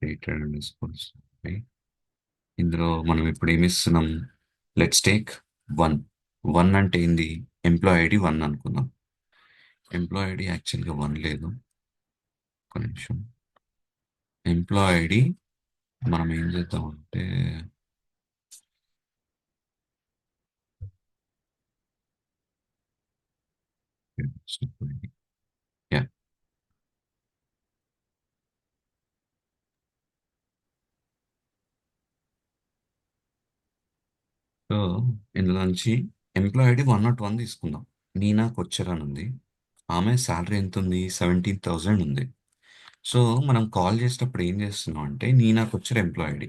rated under score salary. ఇందులో మనం ఇప్పుడు ఏమి ఇస్తున్నాం? Let's take 1. 1 అంటే ఏంది? ఎంప్లాయ్ ఐడి 1 అనుకుందాం. ఎంప్లాయ్ ఐడి యాక్చువల్గా 1 లేదు. ఒక నిమిషం. ఎంప్లాయ్ ఐడి మనం ఏం చేద్దాం అంటే, యా, సో ఇందులో నుంచి ఎంప్లాయ్ ఐడి 101 తీసుకుందాం. నీనా కొచ్చర్ అని ఉంది. ఆమె శాలరీ ఎంత ఉంది? 17,000 ఉంది. సో మనం కాల్ చేసేటప్పుడు ఏం చేస్తున్నాం అంటే, నీనా కొచ్చర్ ఎంప్లాయ్ ఐడి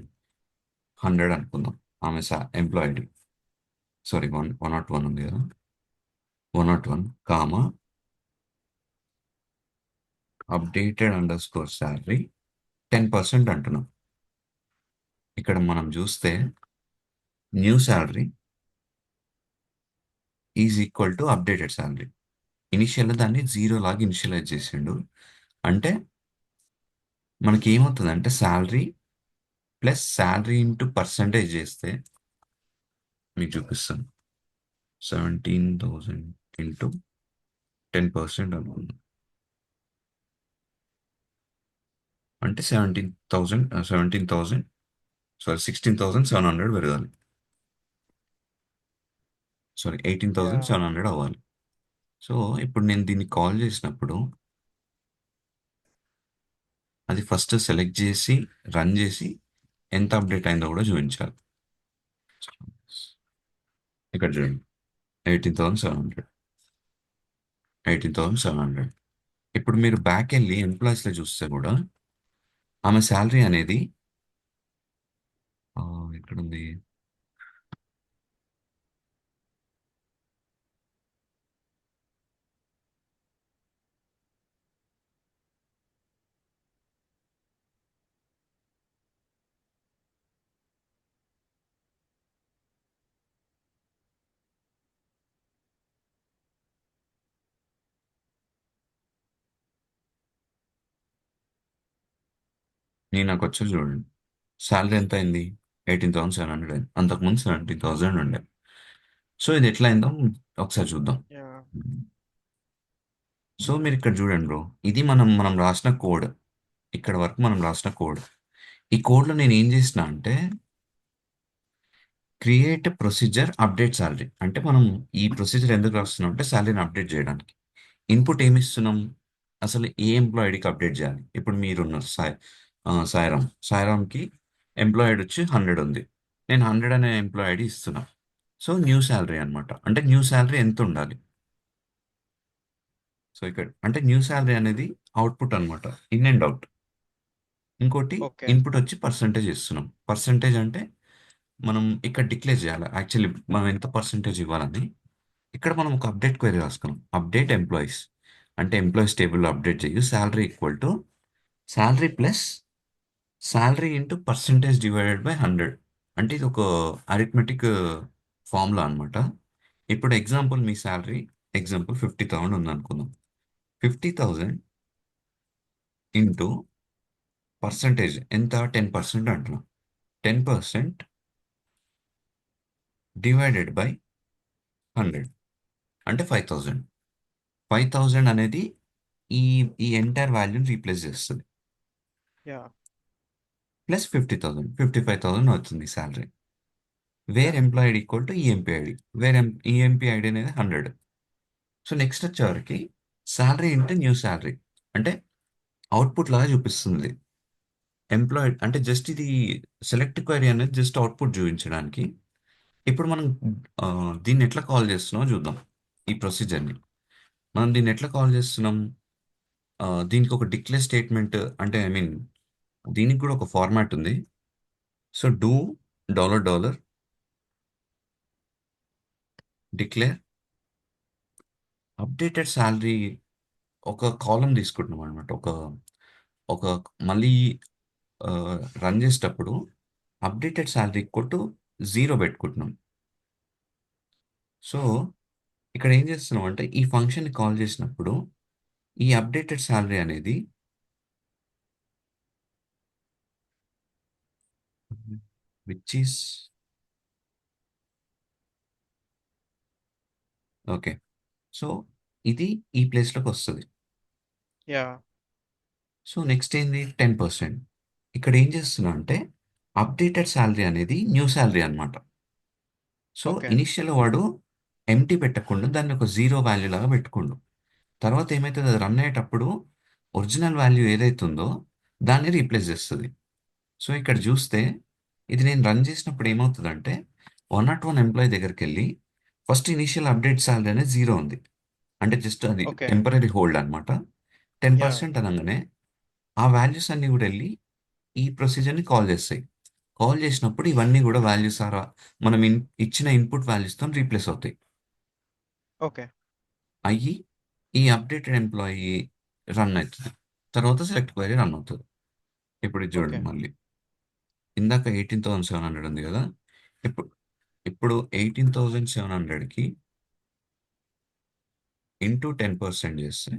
100 అనుకుందాం. ఆమె ఎంప్లాయ్ ఐడి, సారీ, 101 ఉంది కదా, 101 comma updated underscore salary 10% అంటున్నాం. ఇక్కడ మనం చూస్తే new salary is equal to updated salary. Initial దాన్ని 0 లాగా ఇనిషియలైజ్ చేసిండు. అంటే మనకి ఏమవుతుంది అంటే, salary plus salary into percentage చేస్తే మీకు చూపిస్తాను. 17,000 ఇంటూ 10% అనుకుందాం. అంటే 17,000 సారీ 16,700 పెరగాలి. Sorry yeah. 18,700 అవ్వాలి. సో ఇప్పుడు నేను దీన్ని కాల్ చేసినప్పుడు అది ఫస్ట్ సెలెక్ట్ చేసి రన్ చేసి ఎంత అప్డేట్ అయిందో కూడా చూపించాలి. ఇక్కడ చూడండి, 18,700, 18,700. ఇప్పుడు మీరు బ్యాక్ వెళ్ళి ఎంప్లాయీస్లో చూస్తే కూడా ఆమె శాలరీ అనేది ఎక్కడుంది? నేను నాకు వచ్చి చూడండి, శాలరీ ఎంత అయింది? 18,700 అయింది. అంతకుముందు 17,000 ఉండే. సో ఇది ఎట్లా అయిందో ఒకసారి చూద్దాం. యా. సో మీరు ఇక్కడ చూడండి బ్రో, ఇది మనం మనం రాసిన కోడ్. ఇక్కడ వరకు మనం రాసిన కోడ్. ఈ కోడ్లో నేను ఏం చేసిన అంటే, క్రియేట్ ప్రొసీజర్ అప్డేట్ శాలరీ. అంటే మనం ఈ ప్రొసీజర్ ఎందుకు రాస్తున్నాం అంటే, శాలరీని అప్డేట్ చేయడానికి. ఇన్పుట్ ఏమి ఇస్తున్నాం? అసలు ఏ ఎంప్లాయ్ ఐడికి అప్డేట్ చేయాలి? ఇప్పుడు మీరున్నారు సాయిరామ్. సాయిరామ్కి ఎంప్లాయ్ ఐడి వచ్చి 100 ఉంది. నేను 100 అనే ఎంప్లాయ్ ఐడి ఇస్తున్నా. సో న్యూ శాలరీ అనమాట. అంటే న్యూ శాలరీ ఎంత ఉండాలి? సో ఇక్కడ అంటే న్యూ శాలరీ అనేది అవుట్పుట్ అనమాట, ఇన్ అండ్ అవుట్. ఇంకోటి ఓకే. ఇన్పుట్ వచ్చి పర్సంటేజ్ ఇస్తున్నాం. పర్సంటేజ్ అంటే మనం ఇక్కడ డిక్లేర్ చేయాలి యాక్చువల్లీ మనం ఎంత పర్సెంటేజ్ ఇవ్వాలని. ఇక్కడ మనం ఒక అప్డేట్ క్వైరీ రాసుకున్నాం, అప్డేట్ ఎంప్లాయీస్ అంటే ఎంప్లాయీస్ టేబుల్లో అప్డేట్ చేయు salary equal to salary plus salary into percentage divided by 100. అంటే ఇది ఒక అరిథమెటిక్ ఫార్ములా అనమాట. ఇప్పుడు ఎగ్జాంపుల్ మీ శాలరీ ఎగ్జాంపుల్ 50,000 ఉంది అనుకుందాం. 50,000 ఇంటూ పర్సెంటేజ్ ఎంత, 10% అంటున్నాం. 10% డివైడెడ్ బై 100 అంటే 5,000. 5,000 అనేది ఈ ఈ ఎంటైర్ వాల్యూని రీప్లేస్ చేస్తుంది. యా. ప్లస్ 50,000 55,000 అవుతుంది salary. Yeah. Where employee ID equal to EMP ID, where EMP ID అనేది 100. సో నెక్స్ట్ వచ్చేవరకు శాలరీ ఇంటూ న్యూ శాలరీ అంటే అవుట్పుట్ లాగా చూపిస్తుంది. ఎంప్లాయిడ్ అంటే జస్ట్ ఇది సెలెక్ట్ క్వైరీ అనేది జస్ట్ అవుట్పుట్ చూపించడానికి. ఇప్పుడు మనం ఆ, దీన్ని ఎట్లా కాల్ చేస్తున్నామో చూద్దాం. ఈ ప్రొసీజర్ని మనం దీన్ని ఎట్లా కాల్ చేస్తున్నాం. దీనికి ఒక డిక్లేర్ స్టేట్మెంట్ అంటే ఐ మీన్ దీనికి కూడా ఒక ఫార్మాట్ ఉంది. So do $, declare updated salary, ఒక కాలం తీసుకుంటున్నాం అనమాట. ఒక ఒక మళ్ళీ రన్ చేసేటప్పుడు అప్డేటెడ్ శాలరీ కొట్టు 0 పెట్టుకుంటున్నాం. సో ఇక్కడ ఏం చేస్తున్నాం అంటే ఈ ఫంక్షన్ కాల్ చేసినప్పుడు ఈ అప్డేటెడ్ శాలరీ అనేది విచ్ ఈస్ ఓకే. సో ఇది ఈ ప్లేస్లోకి వస్తుంది. యా. సో నెక్స్ట్ ఏంది 10%. ఇక్కడ ఏం చేస్తున్నాం అంటే అప్డేటెడ్ శాలరీ అనేది న్యూ శాలరీ అన్నమాట. So okay. ఇనిషియల్ వాడు ఎంటీ పెట్టకుండా దాన్ని ఒక 0 వాల్యూ లాగా పెట్టుకుండు. తర్వాత ఏమైతుంది, అది రన్ అయ్యేటప్పుడు ఒరిజినల్ వాల్యూ ఏదైతుందో దాన్ని రీప్లేస్ చేస్తుంది. సో ఇక్కడ చూస్తే ఇది నేను రన్ చేసినప్పుడు ఏమవుతుందంటే 101 ఎంప్లాయీ దగ్గరికి వెళ్ళి ఫస్ట్ ఇనిషియల్ అప్డేట్ సాలరీ అనేది 0 ఉంది. అంటే జస్ట్ అది ఓకే. టెంపరీ హోల్డ్ అనమాట. Ten yeah. పర్సెంట్ అనగానే ఆ వాల్యూస్ అన్ని కూడా వెళ్ళి ఈ ప్రొసీజర్ని కాల్ చేస్తాయి. కాల్ చేసినప్పుడు ఇవన్నీ కూడా వాల్యూస్ ఆరా మనం ఇచ్చిన ఇన్పుట్ వాల్యూస్తో రీప్లేస్ అవుతాయి. ఓకే. అయ్యి ఈ అప్డేటెడ్ ఎంప్లాయీ రన్ అవుతుంది. తర్వాత సెలెక్ట్ క్వైరీ రన్ అవుతుంది. ఇప్పుడు ఇది ఓకే. చూడండి మళ్ళీ. ఇందాక 18,700 ఉంది కదా. ఇప్పుడు ఇప్పుడు 18,700కి ఇంటూ 10% చేస్తే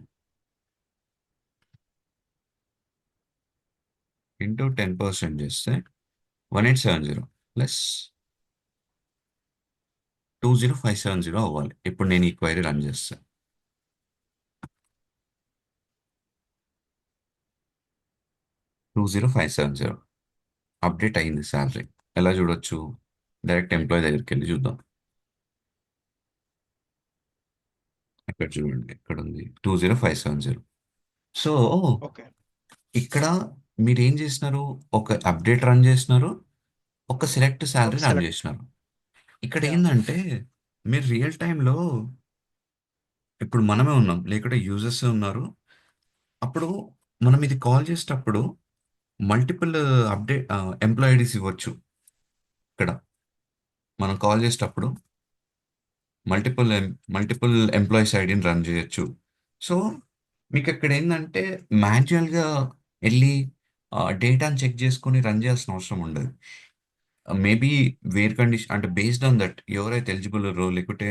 ఇంటూ 10% చేస్తే 1870 ప్లస్ 20570 అవ్వాలి. ఇప్పుడు నేను ఈ క్వైరీ రన్ చేస్తాను. 20570 అప్డేట్ అయింది శాలరీ. ఎలా చూడొచ్చు, డైరెక్ట్ ఎంప్లాయీ దగ్గరికి వెళ్ళి చూద్దాం. ఇక్కడ చూడండి ఎక్కడ ఉంది 20570. So okay. ఇక్కడ మీరు ఏం చేసినారు, ఒక అప్డేట్ రన్ చేసినారు, ఒక సెలెక్ట్ ఒక శాలరీ రన్ సెలెక్ట్. చేసినారు. ఇక్కడ యా. ఏంటంటే మీరు రియల్ టైంలో ఇప్పుడు మనమే ఉన్నాం లేకుంటే యూజర్స్ ఉన్నారు. అప్పుడు మనం ఇది కాల్ చేసేటప్పుడు మల్టిపుల్ అప్డేట్ ఎంప్లాయ్ ఐడీస్ ఇవ్వచ్చు. ఇక్కడ మనం కాల్ చేసేటప్పుడు మల్టిపుల్ మల్టిపుల్ ఎంప్లాయీస్ ఐడిని రన్ చేయొచ్చు. సో మీకు అక్కడ ఏంటంటే మాన్యువల్గా వెళ్ళి డేటాను చెక్ చేసుకొని రన్ చేయాల్సిన అవసరం ఉండదు. మేబీ వేర్ కండిషన్ అంటే బేస్డ్ ఆన్ దట్ ఎవరైతే ఎలిజిబుల్ రో లేకుంటే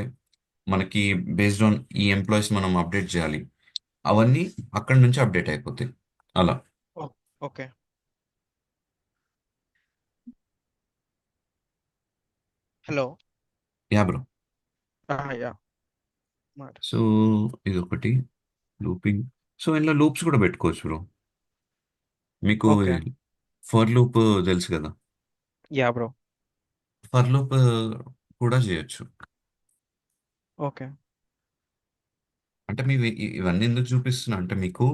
మనకి బేస్డ్ ఆన్ ఈ ఎంప్లాయీస్ మనం అప్డేట్ చేయాలి, అవన్నీ అక్కడ నుంచి అప్డేట్ అయిపోతాయి అలా. Oh. Okay. Hello. Yeah bro. Yeah. మాట. సో ఇది ఒకటి లూపింగ్. సో ఇందులో లూప్స్ కూడా పెట్టుకోవచ్చు బ్రో. మీకు ఓకే. ఫర్ లూప్ తెలుసు కదా. Yeah bro. ఫర్ లూప్ కూడా చేయొచ్చు. ఓకే. అంటే మీరు ఇవన్నీ ఎందుకు చూపిస్తున్నా అంటే మీకు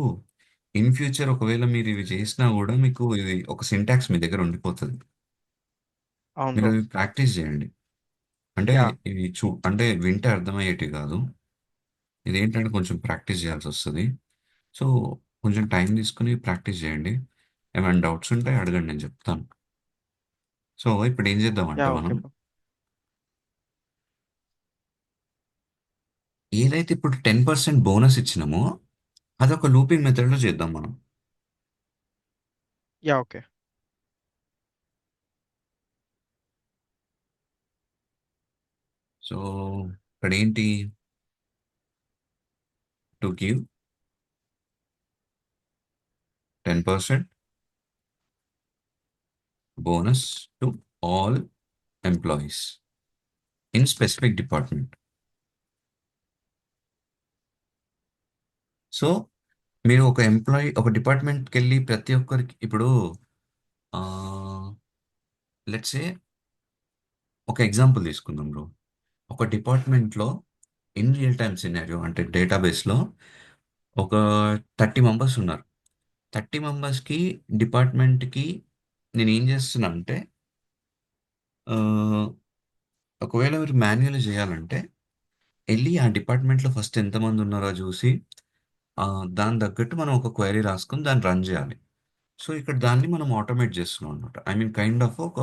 ఇన్ ఫ్యూచర్ ఒకవేళ మీరు ఇవి చేసినా కూడా మీకు ఇది ఒక సింటాక్స్ మీ దగ్గర ఉండిపోతుంది. అవును మీరు బ్రో. అవి ప్రాక్టీస్ చేయండి. అంటే యా. ఇవి అంటే వింటే అర్థమయ్యేటివి కాదు. ఇది ఏంటంటే కొంచెం ప్రాక్టీస్ చేయాల్సి వస్తుంది. సో కొంచెం టైం తీసుకుని ప్రాక్టీస్ చేయండి. ఏమైనా డౌట్స్ ఉంటే అడగండి, నేను చెప్తాను. సో ఇప్పుడు ఏం చేద్దామంటే యాహ్! ఓకే మనం బ్రో. ఏదైతే ఇప్పుడు 10% బోనస్ ఇచ్చినామో అదొక లూపింగ్ మెథడ్‌లో చేద్దాం మనం. యాహ్! ఓకే. సో ఇక్కడేంటి to give 10% bonus to all employees in specific department. So మీరు ఒక ఒక డిపార్ట్మెంట్కి వెళ్ళి ప్రతి ఒక్కరికి ఇప్పుడు లెట్స్ సే ఒక ఎగ్జాంపుల్ తీసుకుందాం బ్రో. ఒక డిపార్ట్మెంట్లో ఇన్ రియల్ టైమ్ సినారియో అంటే డేటాబేస్లో ఒక 30 మెంబర్స్ ఉన్నారు. 30 మెంబర్స్కి డిపార్ట్మెంట్కి నేను ఏం చేస్తున్నా అంటే ఆ, ఒకవేళ మీరు మాన్యువల్ చేయాలంటే వెళ్ళి ఆ డిపార్ట్మెంట్లో ఫస్ట్ ఎంతమంది ఉన్నారో చూసి ఆ, దాని తగ్గట్టు మనం ఒక క్వైరీ రాసుకొని దాన్ని రన్ చేయాలి. సో ఇక్కడ దాన్ని మనం ఆటోమేట్ చేస్తున్నాం అనమాట. ఐ మీన్ కైండ్ ఆఫ్ ఒక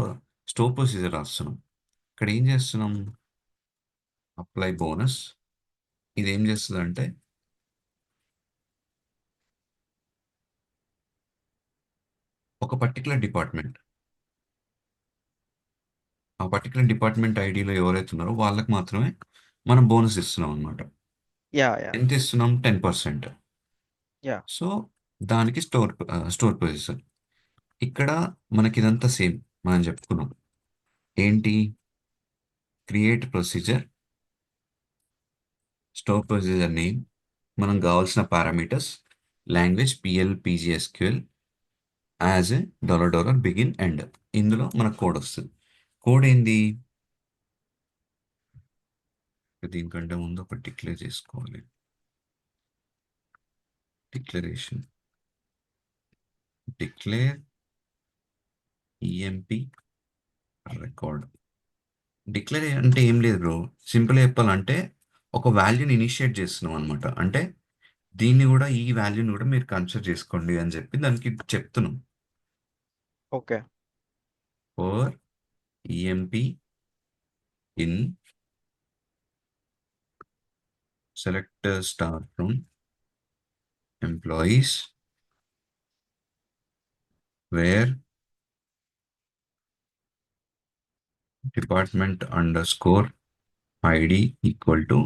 స్టోర్ ప్రొసీజర్ రాస్తున్నాం. ఇక్కడ ఏం చేస్తున్నాం, అప్లై బోనస్. ఇది ఏం చేస్తుంది అంటే ఒక పర్టికులర్ డిపార్ట్మెంట్, ఆ పర్టికులర్ డిపార్ట్మెంట్ ఐడిలో ఎవరైతే ఉన్నారో వాళ్ళకి మాత్రమే మనం బోనస్ ఇస్తున్నాం అనమాట. యాహ్! యాహ్! ఎంత ఇస్తున్నాం, 10%. యాహ్! సో దానికి స్టోర్ ప్రొసీజర్. ఇక్కడ మనకి ఇదంతా సేమ్ మనం చెప్పుకున్నాం. ఏంటి, create procedure, store procedure name, మనం కావాల్సిన parameters, language PL PGSQL, as a dollar begin end. ఇందులో మనకు కోడ్ వస్తుంది. కోడ్ ఏంది, దీనికంటే ముందు ఒక డిక్లేర్ చేసుకోవాలి. Declaration, declare EMP record. Declare అంటే ఏం లేదు బ్రో, సింపుల్ చెప్పాలంటే ఒక వాల్యూని ఇనిషియేట్ చేస్తున్నాం అనమాట. అంటే దీన్ని కూడా, ఈ వాల్యూని కూడా మీరు కన్సిడర్ చేసుకోండి అని చెప్పి దానికి చెప్తున్నాం. ఓకే. For EMP in select star from employees where department under score ID equal to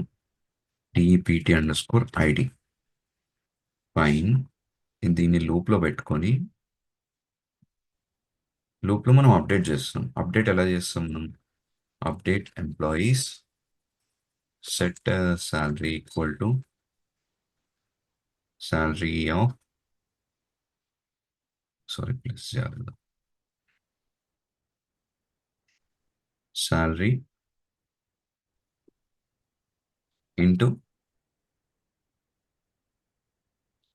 DEPT under score ID. Fine. దీన్ని లూప్లో పెట్టుకొని లూప్లో మనం అప్డేట్ చేస్తున్నాం. అప్డేట్ ఎలా చేస్తాం మనం, update employees set salary equal to salary of, sorry plus చేయాలి, salary ఇంటూ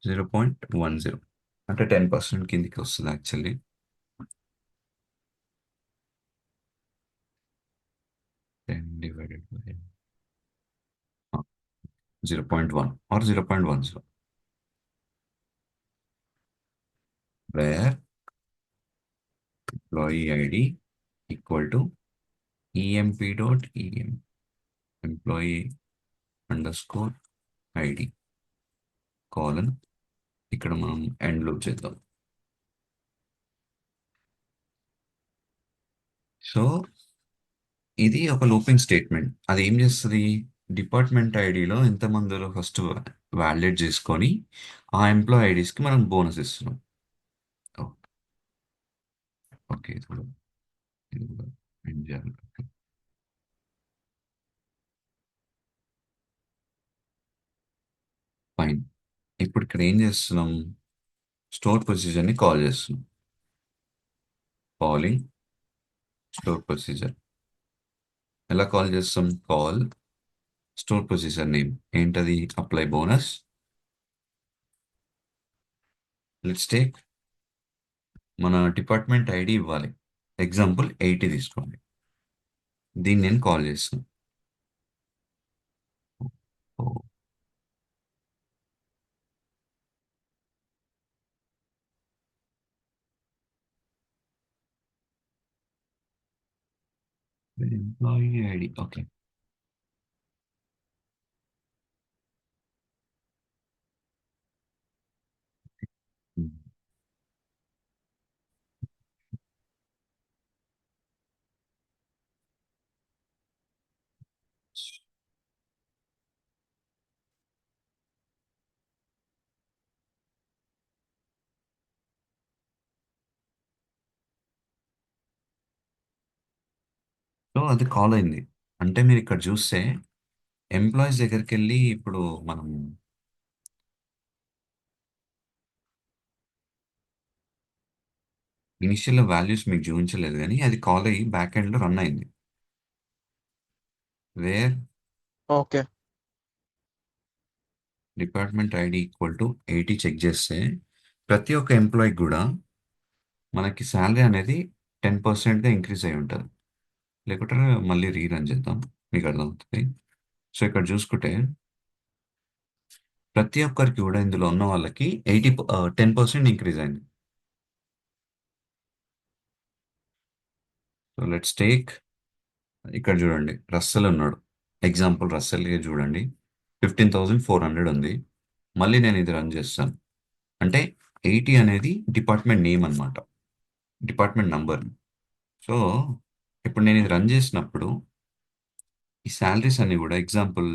0.10, అంటే 10% కిందికి వస్తుంది actually. 10 divided by 0.1 or 0.10, where employee ID equal to emp.em employee under score ID colon. ఇక్కడ మనం ఎండ్ లూప్ చేద్దాం. సో ఇది ఒక లూపింగ్ స్టేట్మెంట్. అది ఏం చేస్తుంది, డిపార్ట్మెంట్ ఐడిలో ఎంతమందిలో ఫస్ట్ వ్యాలిడేట్ చేసుకొని ఆ ఎంప్లాయ్ ఐడీస్కి మనం బోనస్ ఇస్తున్నాం. ఓకే, ఇది కూడా end చేయాలి. ఫైన్. ఇప్పుడు ఇక్కడ ఏం చేస్తున్నాం, స్టోర్ ప్రొసీజర్ని కాల్ చేస్తున్నాం. Calling store procedure. ఎలా కాల్ చేస్తాం, కాల్ స్టోర్ ప్రొసీజర్ నేమ్ ఏంటది, అప్లై బోనస్. లెట్స్ టేక్ మన డిపార్ట్మెంట్ ఐడి ఇవ్వాలి. ఎగ్జాంపుల్ 80 తీసుకోండి. దీన్ని నేను కాల్ చేస్తాను. Employee ID okay. సో అది కాల్ అయింది. అంటే మీరు ఇక్కడ చూస్తే ఎంప్లాయీస్ దగ్గరికి వెళ్ళి ఇప్పుడు మనం ఇనిషియల్ వాల్యూస్ మీకు చూపించలేదు కానీ అది కాల్ అయ్యి బ్యాక్ ఎండ్ లో రన్ అయింది. Where okay. Department ID equal to 80 check చేస్తే ప్రతి ఒక్క ఎంప్లాయీ కూడా మనకి శాలరీ అనేది 10%గా ఇంక్రీజ్ అయి ఉంటుంది. లేకుంటే మళ్ళీ రీరన్ చేద్దాం, మీకు అర్థమవుతుంది. సో ఇక్కడ చూసుకుంటే ప్రతి ఒక్కరికి కూడా ఇందులో ఉన్న వాళ్ళకి 10% ఇంక్రీజ్ అయింది. సో లెట్స్ టేక్ ఇక్కడ చూడండి, రస్సెల్ ఉన్నాడు. ఎగ్జాంపుల్ రస్సెల్గా చూడండి, 15,400 ఉంది. మళ్ళీ నేను ఇది రన్ చేస్తాను. అంటే 80 అనేది డిపార్ట్మెంట్ నేమ్ అన్నమాట, డిపార్ట్మెంట్ నంబర్. సో ఇప్పుడు నేను ఇది రన్ చేసినప్పుడు ఈ శాలరీస్ అన్ని కూడా ఎగ్జాంపుల్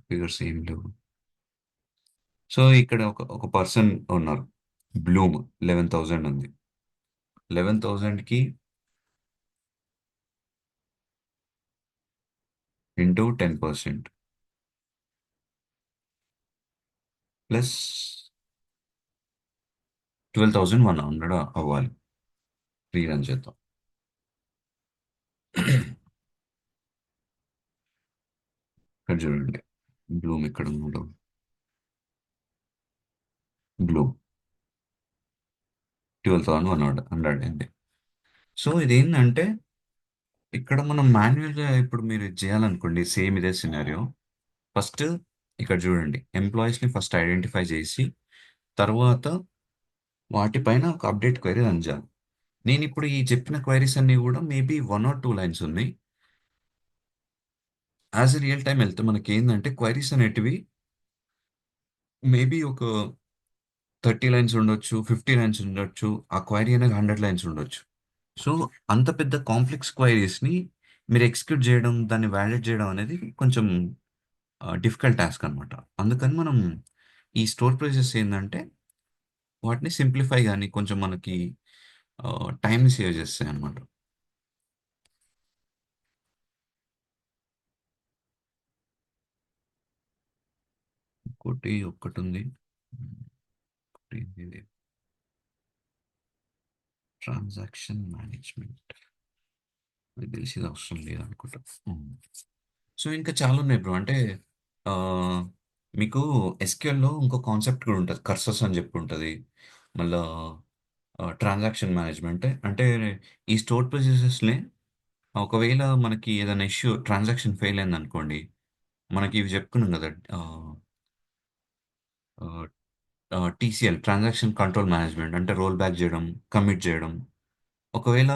ఫిగర్స్ ఏం లేవు. సో ఇక్కడ ఒక పర్సన్ ఉన్నారు, బ్లూమ్ 11,000 ఉంది. 11,000కి ఇంటూ 10% ప్లస్ 12,100 అవ్వాలి. రీరన్ చేద్దాం. ఇక్కడ చూడండి, బ్లూమ్ ఇక్కడ ఉన్నాడు, బ్లూమ్ 12,100 అండి. సో ఇదేంటంటే ఇక్కడ మనం మాన్యువల్గా ఇప్పుడు మీరు ఇది చేయాలనుకోండి, సేమ్ ఇదే సినారియో. ఫస్ట్ ఇక్కడ చూడండి, ఎంప్లాయీస్ని ఫస్ట్ ఐడెంటిఫై చేసి తర్వాత వాటిపైన ఒక అప్డేట్ క్వైరీ రన్ చేయాలి. నేను ఇప్పుడు ఈ చెప్పిన క్వైరీస్ అన్ని కూడా మేబీ 1 or 2 లైన్స్ ఉన్నాయి. యాజ్ ఎ రియల్ టైం వెళ్తే మనకి ఏంటంటే క్వైరీస్ అనేటివి మేబీ ఒక 30 లైన్స్ ఉండొచ్చు, 50 లైన్స్ ఉండొచ్చు, ఆ క్వైరీ అనేది 100 లైన్స్ ఉండొచ్చు. సో అంత పెద్ద కాంప్లెక్స్ క్వైరీస్ని మీరు ఎగ్జిక్యూట్ చేయడం, దాన్ని వ్యాలిడేట్ చేయడం అనేది కొంచెం డిఫికల్ట్ టాస్క్ అనమాట. అందుకని మనం ఈ స్టోర్ ప్రైసెస్ ఏంటంటే వాటిని సింప్లిఫై కానీ కొంచెం మనకి టైంని సేవ్ చేస్తాయి అనమాట. ఒక్కటి ఉంది, ఇది ట్రాన్సాక్షన్ మేనేజ్మెంట్, అది తెలిసేది అవసరం లేదనుకుంటా. సో ఇంకా చాలా ఉన్నాయి బ్రో. అంటే ఆ, మీకు ఎస్క్యూఎల్లో ఇంకో కాన్సెప్ట్ కూడా ఉంటుంది, కర్సర్స్ అని చెప్పి ఉంటుంది. మళ్ళా ట్రాన్సాక్షన్ మేనేజ్మెంట్ అంటే ఈ స్టోర్ ప్రొసెసెస్ని ఒకవేళ మనకి ఏదైనా ఇష్యూ, ట్రాన్సాక్షన్ ఫెయిల్ అయింది అనుకోండి, మనకి ఇవి చెప్పుకున్నాం కదా, టీసీఎల్ ట్రాన్సాక్షన్ కంట్రోల్ మేనేజ్మెంట్ అంటే రోల్ బ్యాక్ చేయడం, కమిట్ చేయడం. ఒకవేళ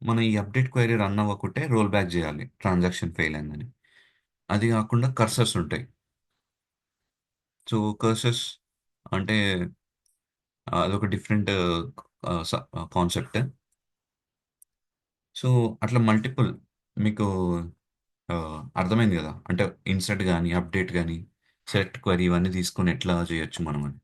మన ఈ అప్డేట్ క్వైరీ రన్ అవ్వకుంటే రోల్ బ్యాక్ చేయాలి ట్రాన్సాక్షన్ ఫెయిల్ అయిందని. అది కాకుండా కర్సర్స్ ఉంటాయి. సో కర్సర్స్ అంటే అదొక డిఫరెంట్ కాన్సెప్ట్. సో అట్లా మల్టిపుల్ మీకు ఆ, అర్థమైంది కదా. అంటే ఇన్సర్ట్ కానీ అప్డేట్ కానీ సెలెక్ట్ క్వరీ ఇవన్నీ తీసుకొని ఎట్లా చేయొచ్చు మనం అని.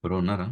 ఎవరు ఉన్నారా?